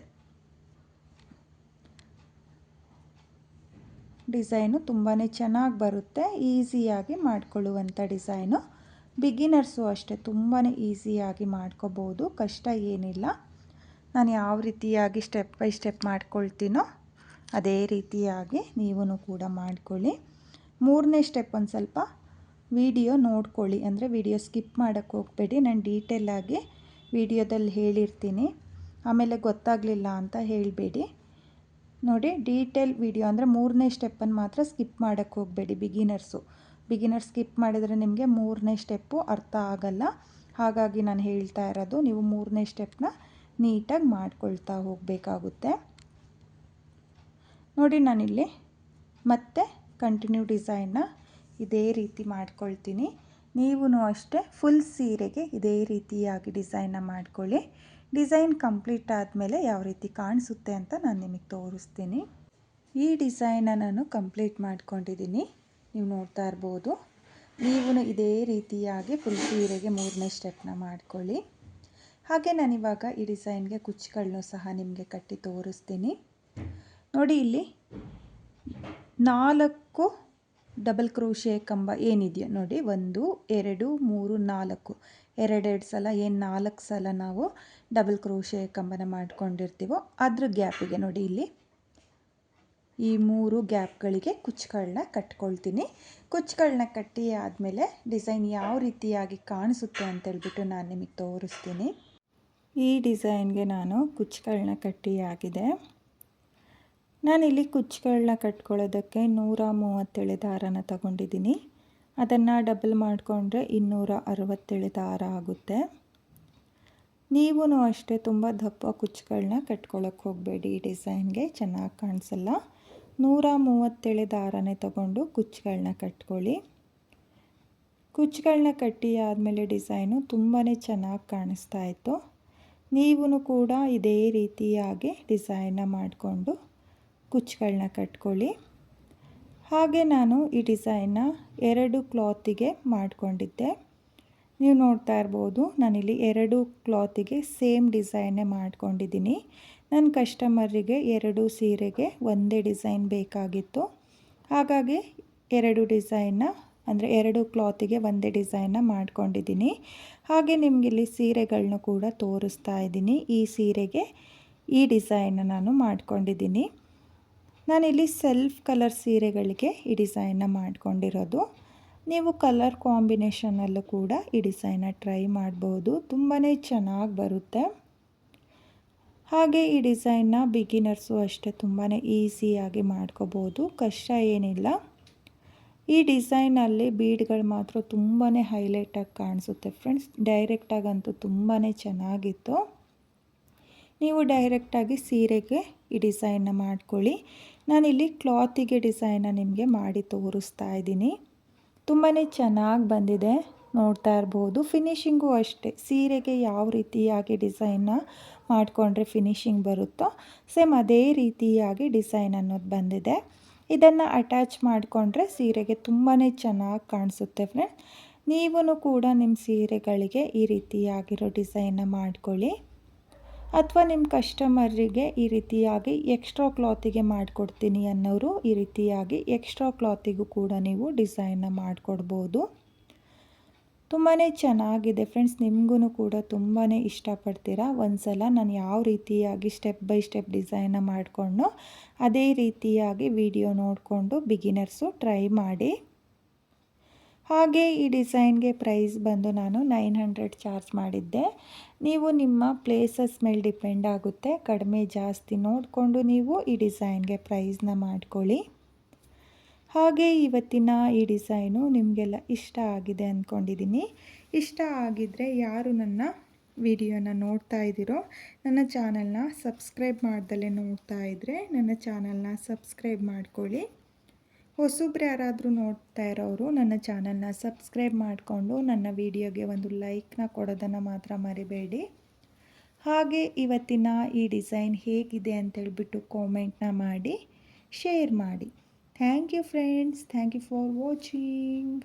ಡಿಸೈನು ತುಂಬಾ ಚೆನ್ನಾಗಿ ಬರುತ್ತೆ, ಈಸಿಯಾಗಿ ಮಾಡಿಕೊಳ್ಳುವಂಥ ಡಿಸೈನು. ಬಿಗಿನರ್ಸು ಅಷ್ಟೇ ತುಂಬಾ ಈಸಿಯಾಗಿ ಮಾಡ್ಕೋಬೋದು, ಕಷ್ಟ ಏನಿಲ್ಲ. ನಾನು ಯಾವ ರೀತಿಯಾಗಿ ಸ್ಟೆಪ್ ಬೈ ಸ್ಟೆಪ್ ಮಾಡ್ಕೊಳ್ತೀನೋ ಅದೇ ರೀತಿಯಾಗಿ ನೀವು ಕೂಡ ಮಾಡ್ಕೊಳ್ಳಿ. ಮೂರನೇ ಸ್ಟೆಪ್ ಒಂದು ಸ್ವಲ್ಪ ವಿಡಿಯೋ ನೋಡ್ಕೊಳ್ಳಿ, ಅಂದರೆ ವಿಡಿಯೋ ಸ್ಕಿಪ್ ಮಾಡೋಕ್ಕೆ ಹೋಗಬೇಡಿ. ನಾನು ಡೀಟೇಲಾಗಿ ವಿಡಿಯೋದಲ್ಲಿ ಹೇಳಿರ್ತೀನಿ, ಆಮೇಲೆ ಗೊತ್ತಾಗಲಿಲ್ಲ ಅಂತ ಹೇಳಬೇಡಿ. ನೋಡಿ, ಡೀಟೇಲ್ ವಿಡಿಯೋ ಅಂದರೆ ಮೂರನೇ ಸ್ಟೆಪ್ಪನ್ನು ಮಾತ್ರ ಸ್ಕಿಪ್ ಮಾಡೋಕ್ಕೆ ಹೋಗಬೇಡಿ. ಬಿಗಿನರ್ಸ್ ಸ್ಕಿಪ್ ಮಾಡಿದರೆ ನಿಮಗೆ ಮೂರನೇ ಸ್ಟೆಪ್ಪು ಅರ್ಥ ಆಗಲ್ಲ. ಹಾಗಾಗಿ ನಾನು ಹೇಳ್ತಾ ಇರೋದು, ನೀವು ಮೂರನೇ ಸ್ಟೆಪ್ನ ನೀಟಾಗಿ ಮಾಡ್ಕೊಳ್ತಾ ಹೋಗಬೇಕಾಗುತ್ತೆ. ನೋಡಿ, ನಾನಿಲ್ಲಿ ಮತ್ತೆ ಕಂಟಿನ್ಯೂ ಡಿಸೈನ್ನ ಇದೇ ರೀತಿ ಮಾಡ್ಕೊಳ್ತೀನಿ. ನೀವು ಅಷ್ಟೇ ಫುಲ್ ಸೀರೆಗೆ ಇದೇ ರೀತಿಯಾಗಿ ಡಿಸೈನ್ನ ಮಾಡ್ಕೊಳ್ಳಿ. ಡಿಸೈನ್ ಕಂಪ್ಲೀಟ್ ಆದಮೇಲೆ ಯಾವ ರೀತಿ ಕಾಣಿಸುತ್ತೆ ಅಂತ ನಾನು ನಿಮಗೆ ತೋರಿಸ್ತೀನಿ. ಈ ಡಿಸೈನ್ನ ನಾನು ಕಂಪ್ಲೀಟ್ ಮಾಡ್ಕೊಂಡಿದ್ದೀನಿ, ನೀವು ನೋಡ್ತಾ ಇರ್ಬೋದು. ನೀವು ಇದೇ ರೀತಿಯಾಗಿ ಫುಲ್ ಸೀರೆಗೆ ಮೂರನೇ ಸ್ಟೆಪ್ನ ಮಾಡ್ಕೊಳ್ಳಿ. ಹಾಗೆ ನಾನಿವಾಗ ಈ ಡಿಸೈನ್ಗೆ ಕುಚ್ಚುಗಳನ್ನು ಸಹ ನಿಮಗೆ ಕಟ್ಟಿ ತೋರಿಸ್ತೀನಿ. ನೋಡಿ, ಇಲ್ಲಿ 4 ಡಬಲ್ ಕ್ರೋಶೆ ಕಂಬ ಏನಿದೆಯೋ ನೋಡಿ, 1 2 3 4 ಎರಡೆರಡು ಸಲ ಏನು 4 ಸಲ ನಾವು ಡಬಲ್ ಕ್ರೋಶೆ ಕಂಬನ ಮಾಡ್ಕೊಂಡಿರ್ತೀವೋ ಅದ್ರ ಗ್ಯಾಪಿಗೆ ನೋಡಿ, ಇಲ್ಲಿ ಈ 3 ಗ್ಯಾಪ್ಗಳಿಗೆ ಕುಚ್ಚುಗಳನ್ನ ಕಟ್ಕೊಳ್ತೀನಿ. ಕುಚ್ಚುಗಳನ್ನ ಕಟ್ಟಿ ಆದಮೇಲೆ ಡಿಸೈನ್ ಯಾವ ರೀತಿಯಾಗಿ ಕಾಣಿಸುತ್ತೆ ಅಂತೇಳ್ಬಿಟ್ಟು ನಾನು ನಿಮಗೆ ತೋರಿಸ್ತೀನಿ. ಈ ಡಿಸೈನ್ಗೆ ನಾನು ಕುಚ್ಚುಗಳನ್ನ ಕಟ್ಟಿ ಆಗಿದೆ. ನಾನಿಲ್ಲಿ ಕುಚ್ಚುಗಳನ್ನ ಕಟ್ಕೊಳ್ಳೋದಕ್ಕೆ 137 ದಾರನ ತಗೊಂಡಿದ್ದೀನಿ. ಅದನ್ನು ಡಬಲ್ ಮಾಡಿಕೊಂಡ್ರೆ 267 ದಾರ ಆಗುತ್ತೆ. ನೀವೂ ಅಷ್ಟೇ ತುಂಬ ದಪ್ಪ ಕುಚ್ಚುಗಳನ್ನ ಕಟ್ಕೊಳ್ಳೋಕೆ ಹೋಗಬೇಡಿ, ಈ ಡಿಸೈನ್ಗೆ ಚೆನ್ನಾಗಿ ಕಾಣಿಸಲ್ಲ. 137 ದಾರನೇ ತಗೊಂಡು ಕುಚ್ಚುಗಳನ್ನ ಕಟ್ಕೊಳ್ಳಿ. ಕುಚ್ಚುಗಳನ್ನ ಕಟ್ಟಿ ಆದಮೇಲೆ ಡಿಸೈನು ತುಂಬಾ ಚೆನ್ನಾಗಿ ಕಾಣಿಸ್ತಾ ಇತ್ತು. ನೀವೂ ಕೂಡ ಇದೇ ರೀತಿಯಾಗಿ ಡಿಸೈನ್ನ ಮಾಡಿಕೊಂಡು ಕುಚ್ಚುಗಳನ್ನ ಕಟ್ಕೊಳ್ಳಿ. ಹಾಗೆ ನಾನು ಈ ಡಿಸೈನ್ನ 2 ಕ್ಲಾತಿಗೆ ಮಾಡಿಕೊಂಡಿದ್ದೆ. ನೀವು ನೋಡ್ತಾ ಇರ್ಬೋದು, ನಾನಿಲ್ಲಿ 2 ಕ್ಲಾತಿಗೆ ಸೇಮ್ ಡಿಸೈನ್ನೇ ಮಾಡ್ಕೊಂಡಿದ್ದೀನಿ. ನನ್ನ ಕಸ್ಟಮರಿಗೆ 2 ಸೀರೆಗೆ ಒಂದೇ ಡಿಸೈನ್ ಬೇಕಾಗಿತ್ತು. ಹಾಗಾಗಿ 2 ಡಿಸೈನ್ನ ಅಂದರೆ 2 ಕ್ಲಾತಿಗೆ ಒಂದೇ ಡಿಸೈನ್ನ ಮಾಡ್ಕೊಂಡಿದ್ದೀನಿ. ಹಾಗೆ ನಿಮಗಿಲ್ಲಿ ಸೀರೆಗಳನ್ನೂ ಕೂಡ ತೋರಿಸ್ತಾ ಇದ್ದೀನಿ. ಈ ಸೀರೆಗೆ ಈ ಡಿಸೈನ್ನ ನಾನು ಮಾಡ್ಕೊಂಡಿದ್ದೀನಿ. ನಾನಿಲ್ಲಿ ಸೆಲ್ಫ್ ಕಲರ್ ಸೀರೆಗಳಿಗೆ ಈ ಡಿಸೈನ್ನ ಮಾಡ್ಕೊಂಡಿರೋದು. ನೀವು ಕಲರ್ ಕಾಂಬಿನೇಷನಲ್ಲೂ ಕೂಡ ಈ ಡಿಸೈನ್ನ ಟ್ರೈ ಮಾಡ್ಬೋದು, ತುಂಬಾ ಚೆನ್ನಾಗಿ ಬರುತ್ತೆ. ಹಾಗೆ ಈ ಡಿಸೈನ್ನ ಬಿಗಿನರ್ಸು ಅಷ್ಟೇ ತುಂಬಾ ಈಸಿಯಾಗಿ ಮಾಡ್ಕೋಬೋದು, ಕಷ್ಟ ಏನಿಲ್ಲ. ಈ ಡಿಸೈನಲ್ಲಿ ಬೀಡ್ಗಳು ಮಾತ್ರ ತುಂಬಾ ಹೈಲೈಟಾಗಿ ಕಾಣಿಸುತ್ತೆ ಫ್ರೆಂಡ್ಸ್. ಡೈರೆಕ್ಟಾಗಂತೂ ತುಂಬಾ ಚೆನ್ನಾಗಿತ್ತು. ನೀವು ಡೈರೆಕ್ಟಾಗಿ ಸೀರೆಗೆ ಈ ಡಿಸೈನ್ನ ಮಾಡ್ಕೊಳ್ಳಿ. ನಾನಿಲ್ಲಿ ಕ್ಲಾತಿಗೆ ಡಿಸೈನ್ನ ನಿಮಗೆ ಮಾಡಿ ತೋರಿಸ್ತಾ ಇದ್ದೀನಿ. ತುಂಬಾ ಚೆನ್ನಾಗಿ ಬಂದಿದೆ, ನೋಡ್ತಾ ಇರ್ಬೋದು. ಫಿನಿಶಿಂಗು ಅಷ್ಟೇ, ಸೀರೆಗೆ ಯಾವ ರೀತಿಯಾಗಿ ಡಿಸೈನ್ನ ಮಾಡಿಕೊಂಡ್ರೆ ಫಿನಿಶಿಂಗ್ ಬರುತ್ತೋ ಸೇಮ್ ಅದೇ ರೀತಿಯಾಗಿ ಡಿಸೈನ್ ಅನ್ನೋದು ಬಂದಿದೆ. ಇದನ್ನು ಅಟ್ಯಾಚ್ ಮಾಡಿಕೊಂಡ್ರೆ ಸೀರೆಗೆ ತುಂಬಾ ಚೆನ್ನಾಗಿ ಕಾಣಿಸುತ್ತೆ ಫ್ರೆಂಡ್ಸ್. ನೀವೂ ಕೂಡ ನಿಮ್ಮ ಸೀರೆಗಳಿಗೆ ಈ ರೀತಿಯಾಗಿರೋ ಡಿಸೈನ್ನ ಮಾಡ್ಕೊಳ್ಳಿ. ಅಥವಾ ನಿಮ್ಮ ಕಸ್ಟಮರಿಗೆ ಈ ರೀತಿಯಾಗಿ ಎಕ್ಸ್ಟ್ರಾ ಕ್ಲಾತಿಗೆ ಮಾಡಿಕೊಡ್ತೀನಿ ಅನ್ನೋರು ಈ ರೀತಿಯಾಗಿ ಎಕ್ಸ್ಟ್ರಾ ಕ್ಲಾತಿಗೂ ಕೂಡ ನೀವು ಡಿಸೈನ್ನ ಮಾಡಿಕೊಡ್ಬೋದು. ತುಂಬಾ ಚೆನ್ನಾಗಿದೆ ಫ್ರೆಂಡ್ಸ್, ನಿಮಗೂ ಕೂಡ ತುಂಬಾ ಇಷ್ಟಪಡ್ತೀರಾ. ಒಂದ್ಸಲ ನಾನು ಯಾವ ರೀತಿಯಾಗಿ ಸ್ಟೆಪ್ ಬೈ ಸ್ಟೆಪ್ ಡಿಸೈನ್ನ ಮಾಡಿಕೊಂಡು ಅದೇ ರೀತಿಯಾಗಿ ವಿಡಿಯೋ ನೋಡಿಕೊಂಡು ಬಿಗಿನರ್ಸು ಟ್ರೈ ಮಾಡಿ. ಹಾಗೆ ಈ ಡಿಸೈನ್ಗೆ ಪ್ರೈಸ್ ಬಂದು ನಾನು 900 ಚಾರ್ಜ್ ಮಾಡಿದ್ದೆ. ನೀವು ನಿಮ್ಮ ಪ್ಲೇಸಸ್ ಮೇಲೆ ಡಿಪೆಂಡ್ ಆಗುತ್ತೆ, ಕಡಿಮೆ ಜಾಸ್ತಿ ನೋಡಿಕೊಂಡು ನೀವು ಈ ಡಿಸೈನ್ಗೆ ಪ್ರೈಸ್ನ ಮಾಡ್ಕೊಳ್ಳಿ. ಹಾಗೆ ಇವತ್ತಿನ ಈ ಡಿಸೈನು ನಿಮಗೆಲ್ಲ ಇಷ್ಟ ಆಗಿದೆ ಅಂದ್ಕೊಂಡಿದ್ದೀನಿ. ಇಷ್ಟ ಆಗಿದ್ದರೆ ಯಾರು ನನ್ನ ವಿಡಿಯೋನ ನೋಡ್ತಾ ಇದ್ದೀರೋ, ನನ್ನ ಚಾನಲ್ನ ಸಬ್ಸ್ಕ್ರೈಬ್ ಮಾಡ್ದಲೇ ನೋಡ್ತಾ ಇದ್ದರೆ ನನ್ನ ಚಾನಲ್ನ ಸಬ್ಸ್ಕ್ರೈಬ್ ಮಾಡ್ಕೊಳ್ಳಿ. ಹೊಸಬ್ರು ಯಾರಾದರೂ ನೋಡ್ತಾ ಇರೋರು ನನ್ನ ಚಾನಲ್ನ ಸಬ್ಸ್ಕ್ರೈಬ್ ಮಾಡಿಕೊಂಡು ನನ್ನ ವಿಡಿಯೋಗೆ ಒಂದು ಲೈಕ್ನ ಕೊಡೋದನ್ನು ಮಾತ್ರ ಮರಿಬೇಡಿ. ಹಾಗೆ ಇವತ್ತಿನ ಈ ಡಿಸೈನ್ ಹೇಗಿದೆ ಅಂತೇಳ್ಬಿಟ್ಟು ಕಾಮೆಂಟ್ನ ಮಾಡಿ ಶೇರ್ ಮಾಡಿ. Thank you friends, thank you for watching.